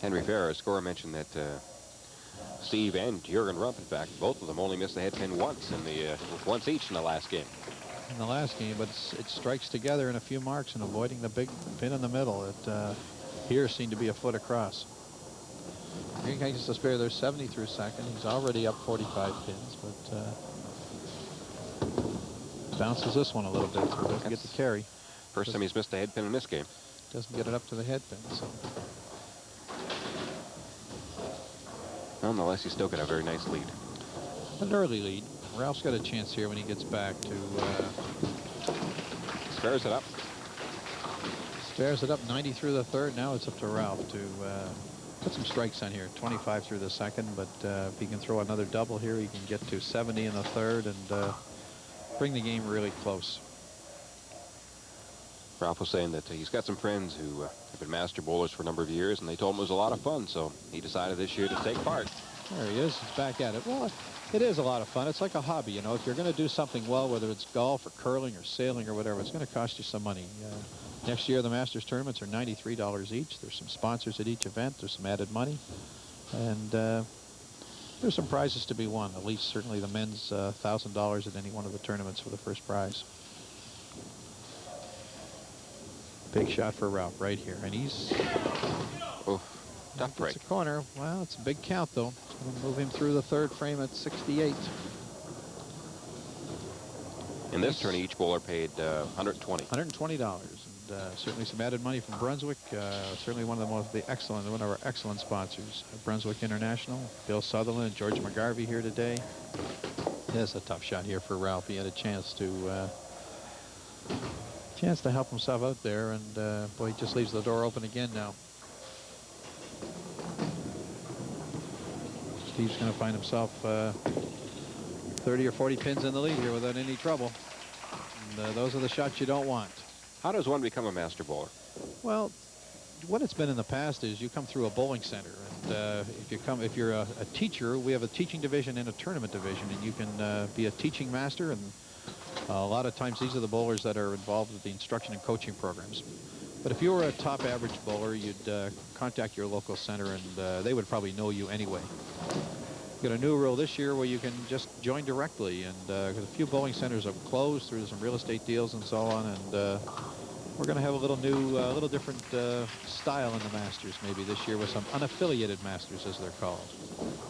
Henry Farrer, scorer, mentioned that Steve and Juergen Rump, in fact, both of them only missed the head pin once each in the last game. In the last game, but it strikes together in a few marks and avoiding the big pin in the middle. It here seemed to be a foot across. Green takes the spare. There's 70 through second. He's already up 45 pins, but bounces this one a little bit. So doesn't get the carry. First time he's missed a head pin in this game. Doesn't get it up to the head pin. So. Nonetheless, he's still got a very nice lead. An early lead. Ralph's got a chance here when he gets back to... Spares it up. Spares it up 90 through the 3rd. Now it's up to Ralph to put some strikes on here. 25 through the 2nd, but if he can throw another double here, he can get to 70 in the 3rd and bring the game really close. Ralph was saying that he's got some friends who have been master bowlers for a number of years, and they told him it was a lot of fun, so he decided this year to take part. There he is. He's back at it. Well, it is a lot of fun. It's like a hobby, you know. If you're going to do something well, whether it's golf or curling or sailing or whatever, it's going to cost you some money. Next year, the Masters tournaments are $93 each. There's some sponsors at each event. There's some added money. And there's some prizes to be won, at least certainly the men's $1,000 at any one of the tournaments for the first prize. Big shot for Ralph right here, and he's... Oh, tough break. It's a corner. Well, it's a big count, though. It's going to move him through the 3rd frame at 68. In this tourney, each bowler paid $120. $120, and certainly some added money from Brunswick. Certainly one of our excellent sponsors, Brunswick International. Bill Sutherland and George McGarvey here today. That's a tough shot here for Ralph. He had a chance to help himself out there, and boy, he just leaves the door open again now. Steve's going to find himself 30 or 40 pins in the lead here without any trouble. And those are the shots you don't want. How does one become a master bowler? Well, what it's been in the past is you come through a bowling center, and if you're a teacher, we have a teaching division and a tournament division, and you can be a teaching master, and a lot of times these are the bowlers that are involved with the instruction and coaching programs. But if you were a top average bowler, you'd contact your local center, and they would probably know you anyway. Got a new rule this year where you can just join directly, and because a few bowling centers have closed through some real estate deals and so on, and we're going to have a little different style in the Masters maybe this year with some unaffiliated Masters, as they're called.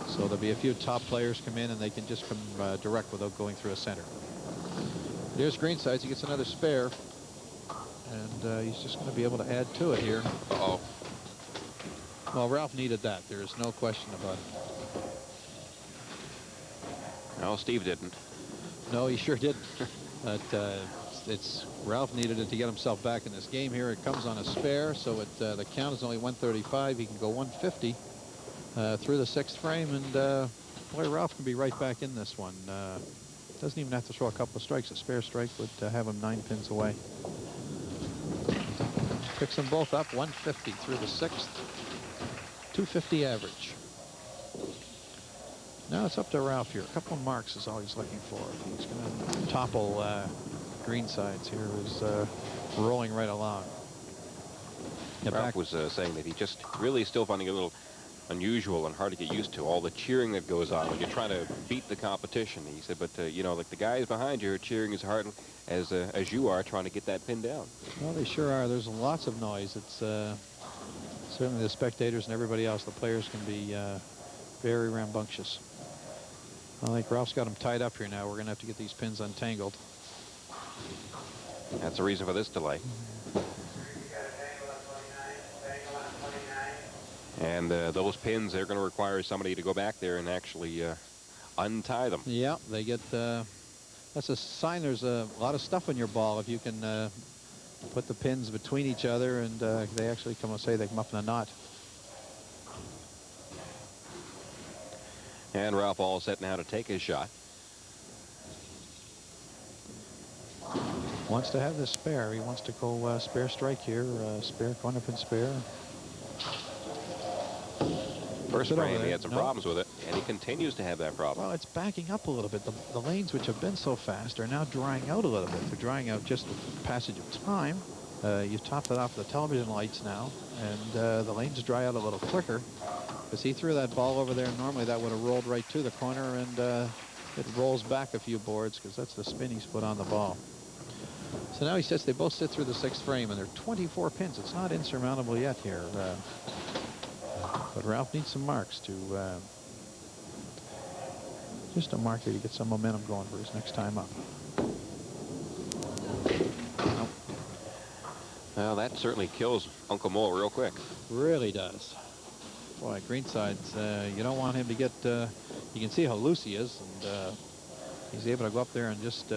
So there'll be a few top players come in, and they can just come direct without going through a center. There's Greensides. He gets another spare, and he's just going to be able to add to it here. Uh-oh. Well, Ralph needed that. There is no question about it. No, Steve didn't. No, he sure didn't. But Ralph needed it to get himself back in this game here. It comes on a spare, so the count is only 135. He can go 150 through the 6th frame, and boy, Ralph can be right back in this one. Doesn't even have to throw a couple of strikes. A spare strike would have him 9 pins away. Picks them both up, 150 through the 6th. 250 average. Now it's up to Ralph here. A couple of marks is all he's looking for. He's going to topple Greensides here, who's rolling right along. Ralph was saying that he just really still finding it a little unusual and hard to get used to, all the cheering that goes on when you're trying to beat the competition. He said, but you know, like the guys behind you are cheering as hard as you are trying to get that pin down. Well, they sure are. There's lots of noise. It's certainly the spectators and everybody else. The players can be very rambunctious. I think Ralph's got them tied up here now. We're going to have to get these pins untangled. That's the reason for this delay. And those pins, they're going to require somebody to go back there and actually untie them. Yeah, they get, that's a sign there's a lot of stuff in your ball if you can put the pins between each other, and they actually come and say they come up in a knot. And Ralph all set now to take his shot. Wants to have this spare. He wants to go spare strike here, spare corner pin spare. First frame, he had some problems with it, and he continues to have that problem. Well, it's backing up a little bit. The lanes, which have been so fast, are now drying out a little bit. They're drying out just with the passage of time. You top it off the television lights now, and the lanes dry out a little quicker. Because he threw that ball over there, and normally that would have rolled right to the corner, and it rolls back a few boards because that's the spin he's put on the ball. So now he sits, they both sit through the 6th frame, and they're 24 pins. It's not insurmountable yet here. But Ralph needs some marks to, just a mark here to get some momentum going for his next time up. Nope. Well, that certainly kills Uncle Mole real quick. Really does. Boy, Greensides, you don't want him to get, you can see how loose he is, and he's able to go up there and just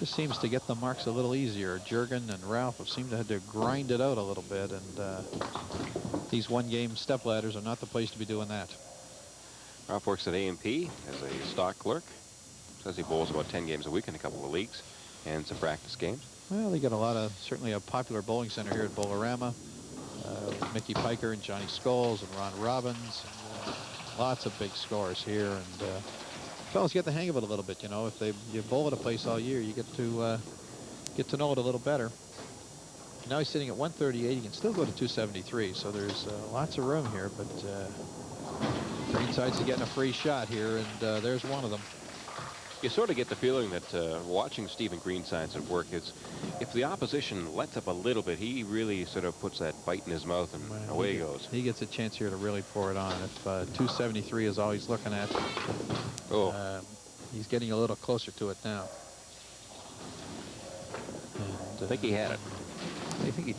seems to get the marks a little easier. Juergen and Ralph have seemed to have to grind it out a little bit, and these one-game step ladders are not the place to be doing that. Ralph works at A&P as a stock clerk. Says he bowls about 10 games a week in a couple of leagues and some practice games. Well, they got a lot of, certainly a popular bowling center here at Bowl-O-Rama. Mickey Piker and Johnny Scholes and Ron Robbins. And, lots of big scores here, and fellas get the hang of it a little bit. You know, if you bowl at a place all year, you get to know it a little better. Now he's sitting at 138. He can still go to 273, so there's lots of room here, but Greensides are getting a free shot here, and there's one of them. You sort of get the feeling that watching Stephen Greensides at work is, if the opposition lets up a little bit, he really sort of puts that bite in his mouth, and away he goes. He gets a chance here to really pour it on. If 273 is all he's looking at, he's getting a little closer to it now. And, I think he had it. I think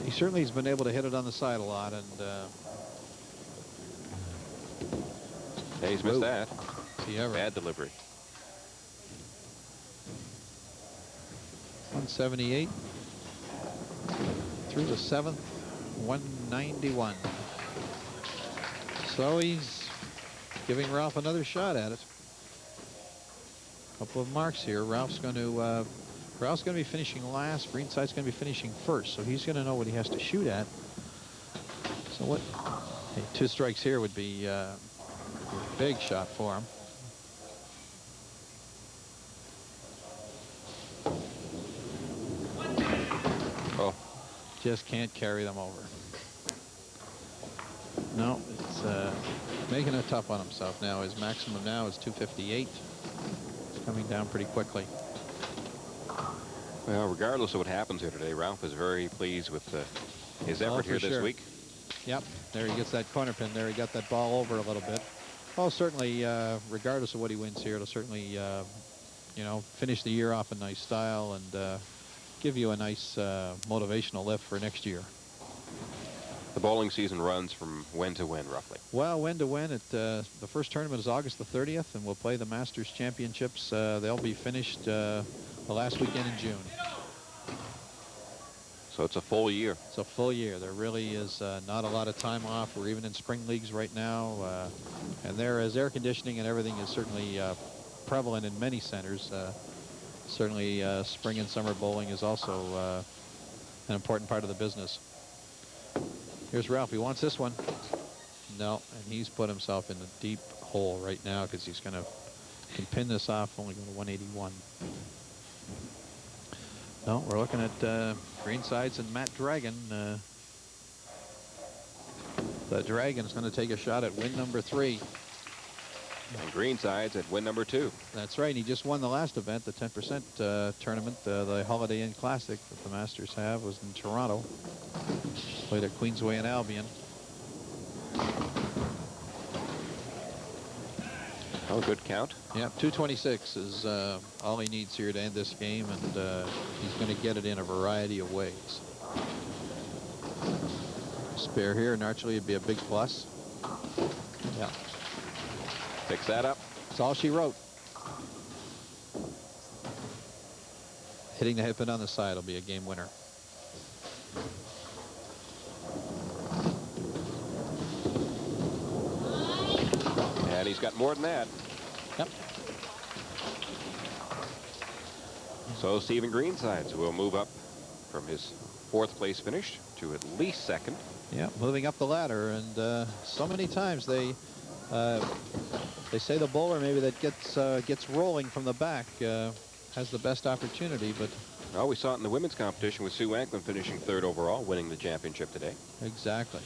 he certainly has been able to hit it on the side a lot, and yeah, he's missed that. Bad delivery. 178 through the 7th, 191. So he's giving Ralph another shot at it. Couple of marks here. Ralph's going to be finishing last. Greenside's going to be finishing first, so he's going to know what he has to shoot at. So what? Hey, 2 strikes here would be a big shot for him. Oh, just can't carry them over. No, it's making it tough on himself now. His maximum now is 258. It's coming down pretty quickly. Well, regardless of what happens here today, Ralph is very pleased with his effort here this week. Yep, there he gets that corner pin there. He got that ball over a little bit. Well, certainly, regardless of what he wins here, it'll certainly, you know, finish the year off in nice style and give you a nice motivational lift for next year. The bowling season runs from when to when, roughly? Well, when to when? The first tournament is August the 30th, and we'll play the Masters Championships. They'll be finished the last weekend in June. So it's a full year. It's a full year. There really is not a lot of time off. We're even in spring leagues right now. And there is air conditioning and everything is certainly prevalent in many centers. Certainly spring and summer bowling is also an important part of the business. Here's Ralph. He wants this one. No, and he's put himself in a deep hole right now because he's going to can pin this off, only go to 181. No, we're looking at Greensides and Matt Dragun. The Dragon's going to take a shot at win number 3. And Greensides at win number 2. That's right. He just won the last event, the 10% tournament, the Holiday Inn Classic that the Masters have, was in Toronto. Played at Queensway and Albion. Oh, good count. Yeah, 226 is all he needs here to end this game, and he's going to get it in a variety of ways. Spare here, naturally, it'd be a big plus. Yeah. Picks that up. That's all she wrote. Hitting the hip pin on the side will be a game winner. And he's got more than that. Yep. So Stephen Greensides will move up from his 4th place finish to at least 2nd. Yeah, moving up the ladder, and so many times they say the bowler maybe that gets rolling from the back has the best opportunity, but well, we saw it in the women's competition with Sue Wanklin finishing 3rd overall, winning the championship today. Exactly.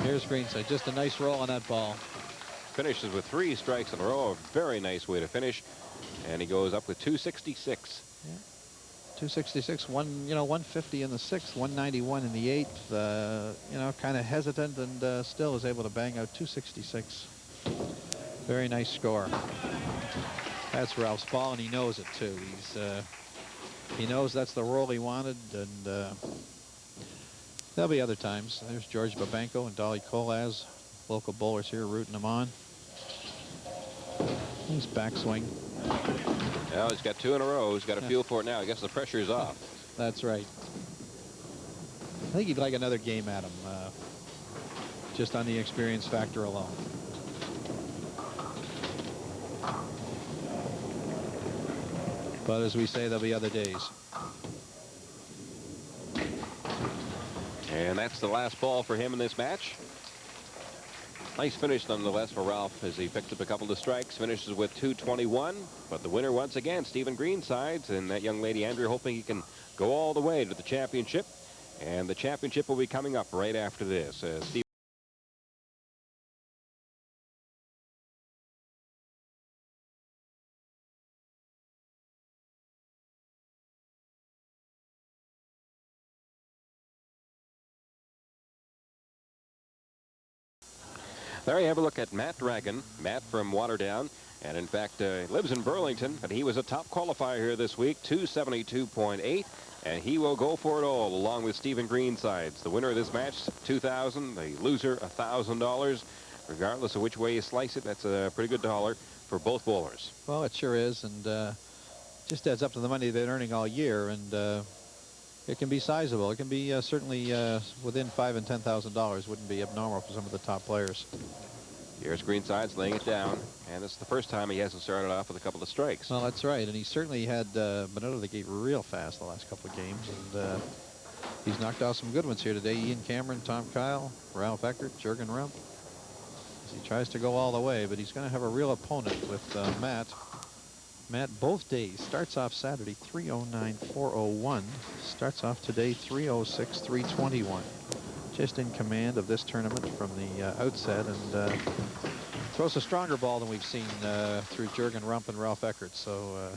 Here's Greenside, just a nice roll on that ball. Finishes with 3 strikes in a row, a very nice way to finish, and he goes up with 266. Yeah. 266, 150 in the 6th, 191 in the 8th. Kind of hesitant, and still is able to bang out 266. Very nice score. That's Ralph's ball, and he knows it too. He knows that's the roll he wanted, and there'll be other times. There's George Babenko and Dolly Kolaz, local bowlers here rooting him on. Nice backswing. Well, he's got 2 in a row. He's got a feel for it now. I guess the pressure is off. That's right. I think he'd like another game at him, just on the experience factor alone. But as we say, there'll be other days. And that's the last ball for him in this match. Nice finish nonetheless for Ralph as he picked up a couple of strikes, finishes with 221. But the winner once again, Stephen Greensides, and that young lady Andrea hoping he can go all the way to the championship. And the championship will be coming up right after this. Steve There you have a look at Matt Dragun. Matt from Waterdown, and in fact lives in Burlington, but he was a top qualifier here this week, 272.8, and he will go for it all along with Stephen Greensides. The winner of this match, $2,000. The loser, $1,000. Regardless of which way you slice it, that's a pretty good dollar for both bowlers. Well, it sure is, and just adds up to the money they've been earning all year, and it can be sizable. It can be certainly within $5,000 and $10,000. Wouldn't be abnormal for some of the top players. Here's Greensides laying it down, and it's the first time he hasn't started off with a couple of strikes. Well, that's right, and he certainly had been out of the gate real fast the last couple of games, and he's knocked out some good ones here today. Ian Cameron, Tom Kyle, Ralph Eckhardt, Juergen Rump. As he tries to go all the way, but he's going to have a real opponent with Matt. Matt, both days, starts off Saturday 309.401, starts off today 306.321. Just in command of this tournament from the outset, and throws a stronger ball than we've seen through Juergen Rump and Ralph Eckhardt. So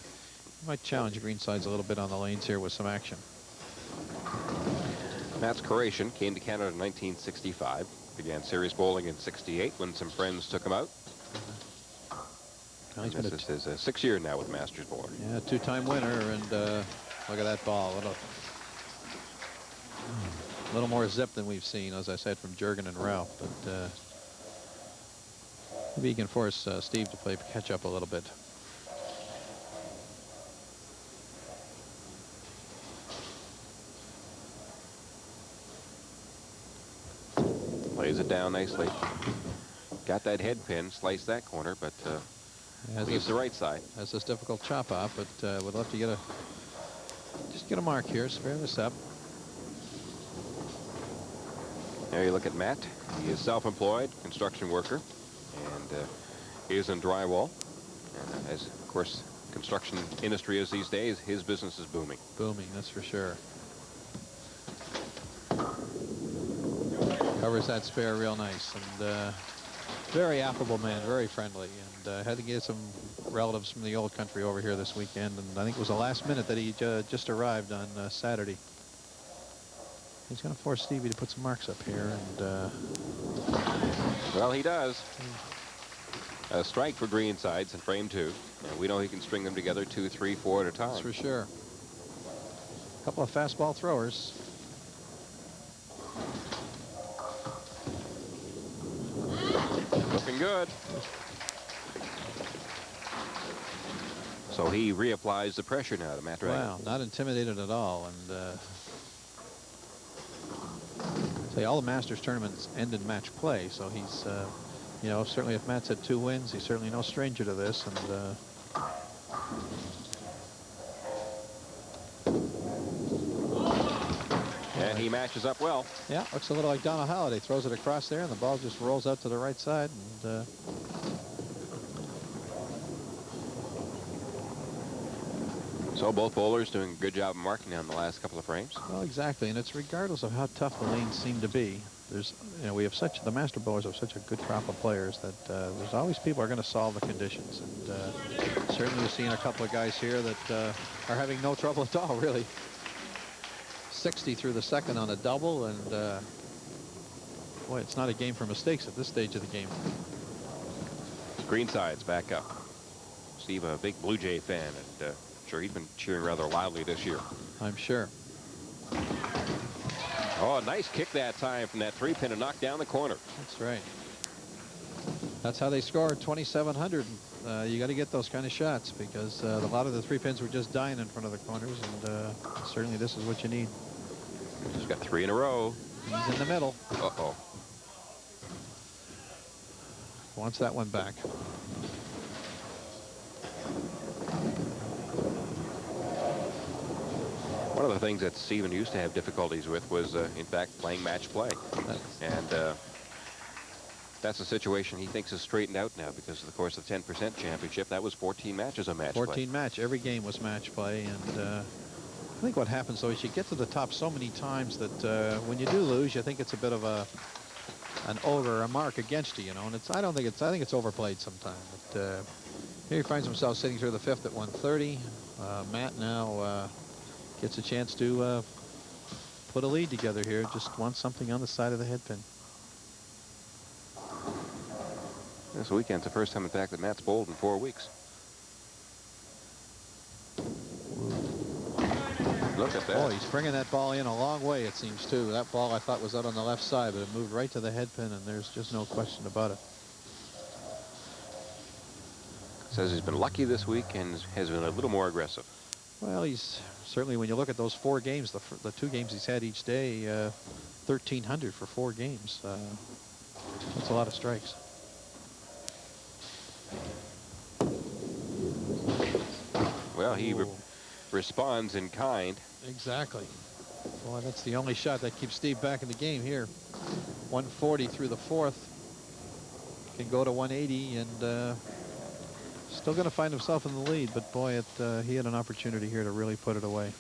might challenge Greensides a little bit on the lanes here with some action. Matt's Croatian, came to Canada in 1965, began serious bowling in '68 when some friends took him out. Well, this is his 6th year now with Masters bowler. Yeah, 2-time winner, and look at that ball. A little more zip than we've seen, as I said, from Juergen and Ralph, but maybe he can force Steve to play catch up a little bit. Lays it down nicely. Got that head pin, sliced that corner, but leaves the right side. Has this difficult chop off, but would love to get just Get a mark here. Spare this up. There you look at Matt. He is self-employed construction worker, and he is in drywall. And as of course construction industry is these days, his business is booming. Booming, that's for sure. Covers that spare real nice, and very affable man, very friendly, and had to get some relatives from the old country over here this weekend, and I think it was the last minute that he just arrived on Saturday. He's going to force Stevie to put some marks up here, and well, he does. A strike for Greensides in frame 2. And we know he can string them together 2, 3, 4 at a time. that's for sure. A couple of fastball throwers. Looking good. So he reapplies the pressure now to Matt Dragun. Wow, not intimidated at all, and say all the Masters tournaments end in match play, so he's you know, certainly if Matt's had 2 wins, he's certainly no stranger to this, and and he matches up well. yeah, looks a little like Donna Halliday. Throws it across there, and the ball just rolls out to the right side, and So both bowlers doing a good job of marking on the last couple of frames. well, exactly, and it's regardless of how tough the lanes seem to be. There's, you know, we have the master bowlers have such a good crop of players that there's always people who are going to solve the conditions, and certainly you're seeing a couple of guys here that are having no trouble at all, really. 60 through the second on a double, and boy, it's not a game for mistakes at this stage of the game. Greensides back up. Steve, a big Blue Jay fan, and sure he's been cheering rather loudly this year. I'm sure. Oh, a nice kick that time from that 3-pin to knock down the corner. That's right. That's how they scored 2,700. You got to get those kind of shots, because a lot of the 3-pins were just dying in front of the corners, and certainly this is what you need. He's got 3 in a row. He's in the middle. Uh-oh. Wants that one back. One of the things that Steven used to have difficulties with was, in fact, playing match play. And that's a situation he thinks is straightened out now because, of course, the 10% championship, that was 14 matches of match play. 14 match. Every game was match play. And I think what happens, though, is you get to the top so many times that when you do lose, you think it's a bit of an over, a mark against you, you know. And I think it's overplayed sometime. But here he finds himself sitting through the 5th at 130. Matt now gets a chance to put a lead together here. Just wants something on the side of the head pin. This weekend's the first time, in fact, that Matt's bowled in 4 weeks. Look at that. Oh, he's bringing that ball in a long way, it seems, too. That ball I thought was out on the left side, but it moved right to the head pin, and there's just no question about it. Says he's been lucky this week and has been a little more aggressive. Well, he's certainly, when you look at those 4 games, the 2 games he's had each day, 1,300 for 4 games. That's a lot of strikes. Well, he responds in kind. Exactly. Boy, that's the only shot that keeps Steve back in the game here. 140 through the 4th. Can go to 180, and still going to find himself in the lead, but boy, he had an opportunity here to really put it away.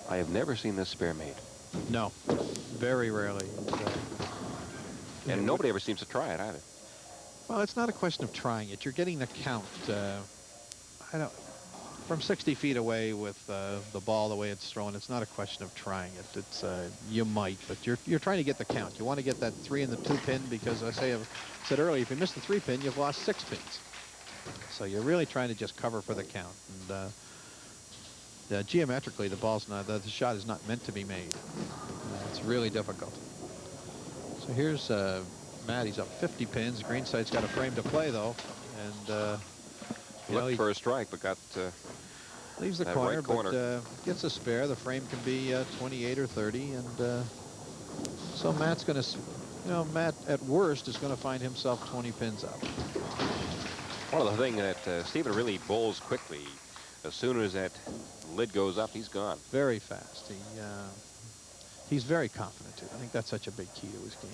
I have never seen this spare made. No, very rarely. And nobody ever seems to try it either. Well, it's not a question of trying it. You're getting the count. I don't. From 60 feet away with the ball the way it's thrown, it's not a question of trying it. It's you might, but you're trying to get the count. You want to get that 3 in the 2 pin, because I said earlier, if you miss the 3 pin, you've lost 6 pins. So you're really trying to just cover for the count. And geometrically, the shot is not meant to be made. It's really difficult. So here's Matt. He's up 50 pins. Greenside's got a frame to play, though, and looked for a strike, but got leaves the corner, but gets a spare. The frame can be 28 or 30, and so Matt's going to, Matt at worst is going to find himself 20 pins up. One of the things that Steven really bowls quickly. as soon as that lid goes up, he's gone. Very fast. He's very confident too. I think that's such a big key to his game.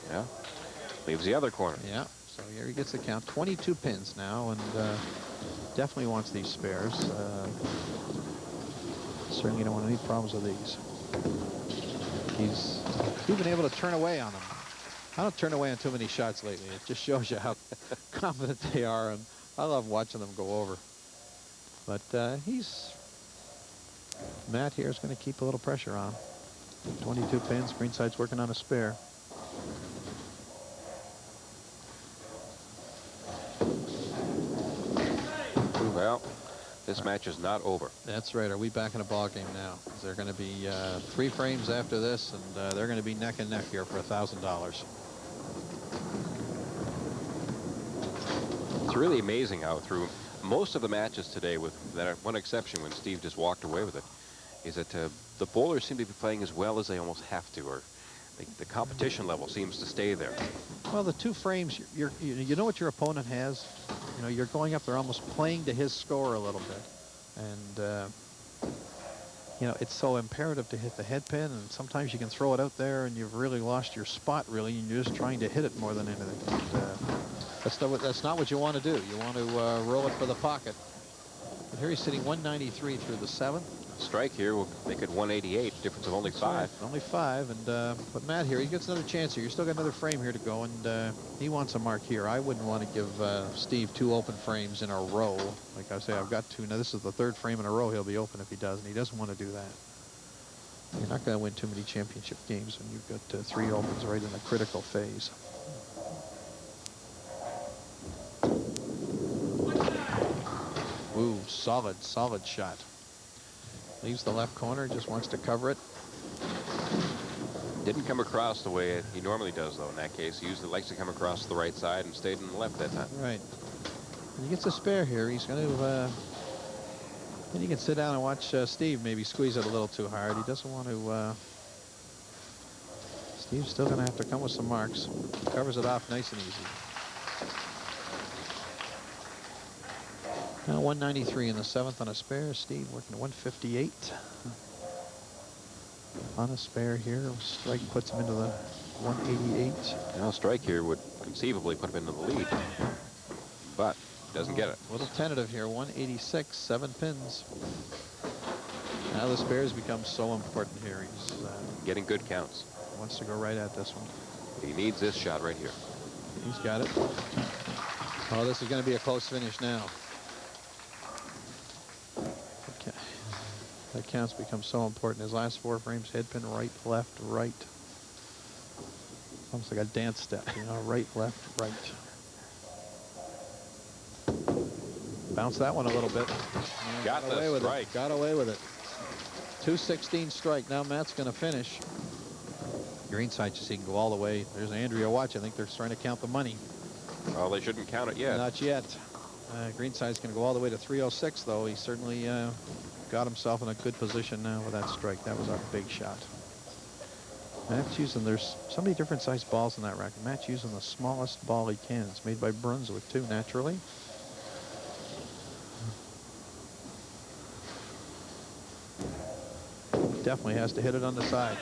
Yeah. Leaves the other corner. Yeah. So here he gets the count. 22 pins now, and definitely wants these spares. Certainly don't want any problems with these. He's been able to turn away on them. I don't turn away on too many shots lately. It just shows you how confident they are, and I love watching them go over. But Matt here is going to keep a little pressure on. 22 pins. Greenside's working on a spare. Well, this match is not over. That's right. Are we back in a ball game now? Is there going to be 3 frames after this, and they're going to be neck and neck here for $1,000. It's really amazing how through most of the matches today, with that one exception when Steve just walked away with it, is that the bowlers seem to be playing as well as they almost have to, or the competition level seems to stay there. Well, the 2 frames, you know what your opponent has. You know, you're going up there almost playing to his score a little bit, and you know, it's so imperative to hit the head pin, and sometimes you can throw it out there and you've really lost your spot, really, and you're just trying to hit it more than anything. And, that's not what you want to do. You want to roll it for the pocket. But here he's sitting 193 through the 7th. Strike here will make it 188, difference of only 5. Right, only 5, and but Matt here, he gets another chance here. You still got another frame here to go, and he wants a mark here. I wouldn't want to give Steve 2 open frames in a row. Like I say, I've got 2. Now this is the 3rd frame in a row he'll be open if he does, and he doesn't want to do that. You're not going to win too many championship games when you've got 3 opens right in a critical phase. Ooh, solid shot. Leaves the left corner, just wants to cover it. Didn't come across the way he normally does, though, in that case. He usually likes to come across the right side and stayed in the left that time. Right. When he gets a spare here, he's going to... then you can sit down and watch Steve maybe squeeze it a little too hard. He doesn't want to... Steve's still going to have to come with some marks. Covers it off nice and easy. Now 193 in the 7th on a spare. Steve working 158 on a spare here. Strike puts him into the 188. Now strike here would conceivably put him into the lead, but doesn't get it. A little tentative here. 186, 7 pins. Now the spares become so important here. He's getting good counts. Wants to go right at this one. He needs this shot right here. He's got it. Oh, this is going to be a close finish now. That counts become so important. His last 4 frames, head pin right, left, right. Almost like a dance step, you know, right, left, right. Bounce that one a little bit. Got away with it. Got away with it. 216 strike. Now Matt's going to finish. Greenside, just he can go all the way. There's Andrea watch. I think they're trying to count the money. Oh, they shouldn't count it yet. Not yet. Greenside's going to go all the way to 306, though. He certainly got himself in a good position now with that strike. That was a big shot. Matt's using, there's so many different sized balls in that racket. Matt's using the smallest ball he can. It's made by Brunswick, too, naturally. Definitely has to hit it on the side.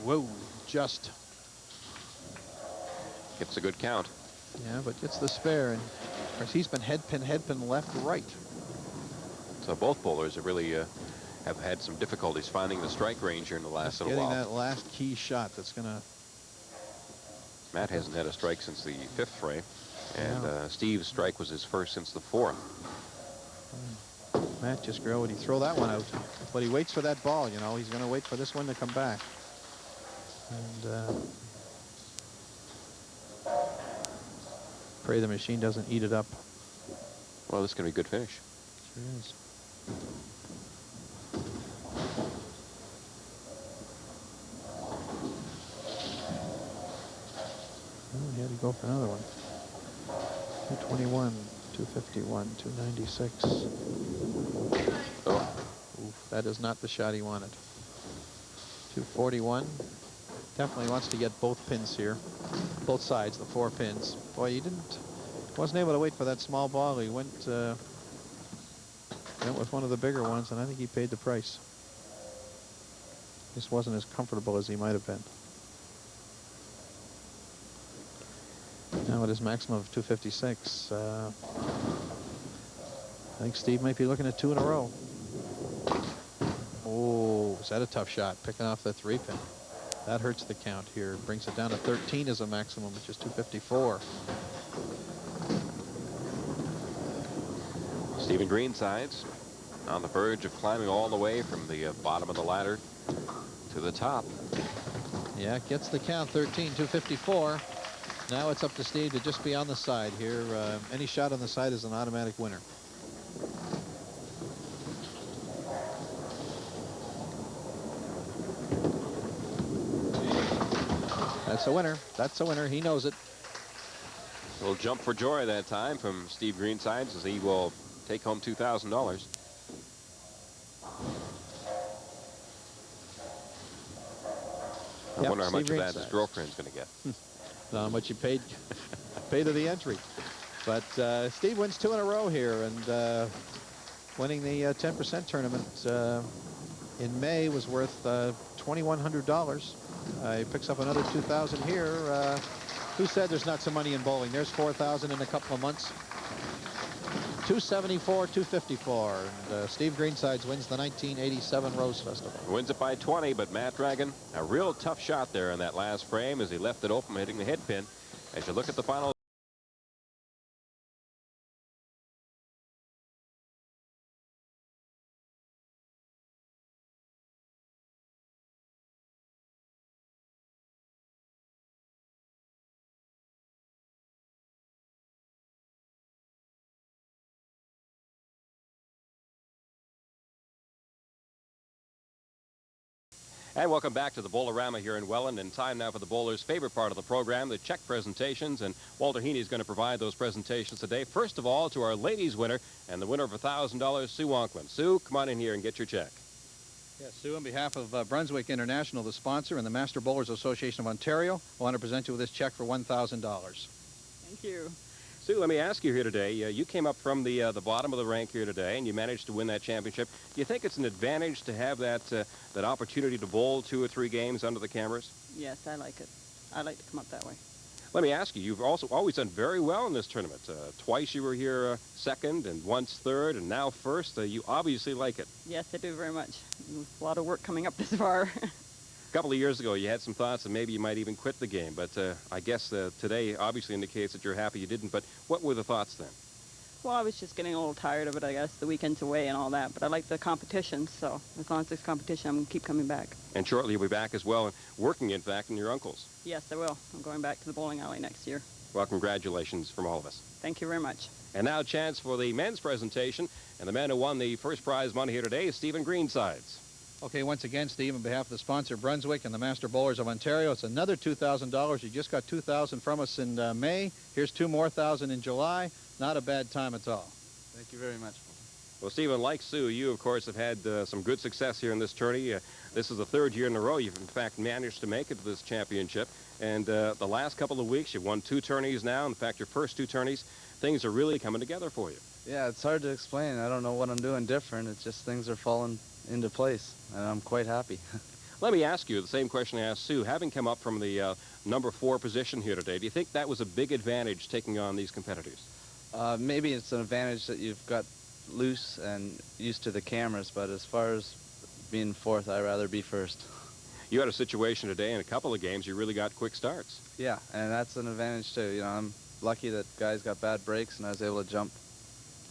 Whoa, just. Gets a good count. Yeah, but gets the spare. And of course, he's been head pin, left, right. So both bowlers have really have had some difficulties finding the strike range here in the last little while. Getting that last key shot that's going to... Matt hasn't had a strike since the 5th frame, and Steve's strike was his first since the 4th. Matt just would he throw that one out, but he waits for that ball. You know, he's going to wait for this one to come back. And pray the machine doesn't eat it up. Well, this is going to be a good finish. Sure is. Well, he had to go for another one. 221, 251, 296. Oh. Oof, that is not the shot he wanted. 241. Definitely wants to get both pins here. Both sides, the 4 pins. Boy, he wasn't able to wait for that small ball. He went with one of the bigger ones, and I think he paid the price. Just wasn't as comfortable as he might have been. Now at his maximum of 256, I think Steve might be looking at 2 in a row. Oh, is that a tough shot? Picking off the 3-pin. That hurts the count here. Brings it down to 13 as a maximum, which is 254. Stephen Greensides on the verge of climbing all the way from the bottom of the ladder to the top. Yeah, gets the count, 13, 254. Now it's up to Steve to just be on the side here. Any shot on the side is an automatic winner. That's a winner. That's a winner. He knows it. A little jump for joy that time from Steve Greensides as he will take home $2,000. I wonder how much of that his girlfriend's going to get. How much you paid to the entry. But Steve wins 2 in a row here, and winning the 10% tournament in May was worth $2,100. He picks up another 2,000 here. Who said there's not some money in bowling? There's 4,000 in a couple of months. 274, 254, and Steve Greensides wins the 1987 Rose Festival. Wins it by 20, but Matt Dragun, a real tough shot there in that last frame as he left it open, hitting the head pin. As you look at the final. And welcome back to the Bowl-O-Rama here in Welland, and time now for the bowler's favorite part of the program, the check presentations, and Walter Heeney is going to provide those presentations today. First of all, to our ladies winner, and the winner of $1,000, Sue Wanklin. Sue, come on in here and get your check. Yes, Sue, on behalf of Brunswick International, the sponsor, and the Master Bowlers Association of Ontario, I want to present you with this check for $1,000. Thank you. Sue, let me ask you here today, you came up from the bottom of the rank here today, and you managed to win that championship. Do you think it's an advantage to have that opportunity to bowl 2 or 3 games under the cameras? Yes, I like it. I like to come up that way. Let me ask you, you've also always done very well in this tournament. Twice you were here second, and once third, and now first. You obviously like it. Yes, I do very much. A lot of work coming up this far. A couple of years ago, you had some thoughts that maybe you might even quit the game, but I guess today obviously indicates that you're happy you didn't. But what were the thoughts then? Well, I was just getting a little tired of it, I guess, the weekends away and all that. But I like the competition, so as long as there's competition, I'm going to keep coming back. And shortly you'll be back as well, working, in fact, in your uncle's. Yes, I will. I'm going back to the bowling alley next year. Well, congratulations from all of us. Thank you very much. And now a chance for the men's presentation. And the man who won the first prize money here today is Stephen Greensides. Okay, once again, Steve, on behalf of the sponsor, Brunswick, and the Master Bowlers of Ontario, it's another $2,000. You just got $2,000 from us in May. Here's 2 more thousand in July. Not a bad time at all. Thank you very much. Well, Stephen, like Sue, you, of course, have had some good success here in this tourney. This is the 3rd year in a row you've, in fact, managed to make it to this championship. And the last couple of weeks, you've won 2 tourneys now. In fact, your first 2 tourneys, things are really coming together for you. Yeah, it's hard to explain. I don't know what I'm doing different. It's just things are falling into place, and I'm quite happy. Let me ask you the same question I asked Sue. Having come up from the number 4 position here today, do you think that was a big advantage taking on these competitors? Maybe it's an advantage that you've got loose and used to the cameras, but as far as being 4th, I'd rather be 1st. You had a situation today in a couple of games you really got quick starts. Yeah, and that's an advantage too. You know, I'm lucky that guys got bad breaks and I was able to jump.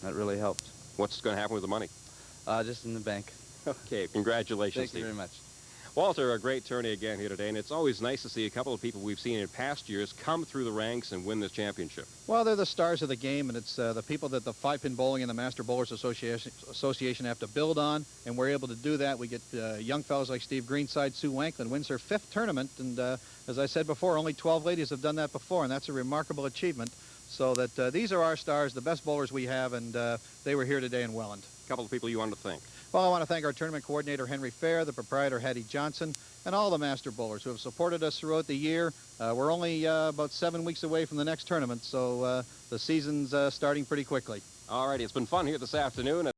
That really helped. What's going to happen with the money? Just in the bank. Okay, congratulations, Thank Steve. you very much. Walter, a great tourney again here today, and it's always nice to see a couple of people we've seen in past years come through the ranks and win this championship. Well, they're the stars of the game, and it's the people that the 5-pin bowling and the Master Bowlers Association have to build on, and we're able to do that. We get young fellows like Steve Greenside. Sue Wanklin wins her 5th tournament, and as I said before, only 12 ladies have done that before, and that's a remarkable achievement. So that these are our stars, the best bowlers we have, and they were here today in Welland. A couple of people you wanted to thank. Well, I want to thank our tournament coordinator, Henry Fair, the proprietor, Hattie Johnson, and all the master bowlers who have supported us throughout the year. We're only about 7 weeks away from the next tournament, so the season's starting pretty quickly. All right, it's been fun here this afternoon.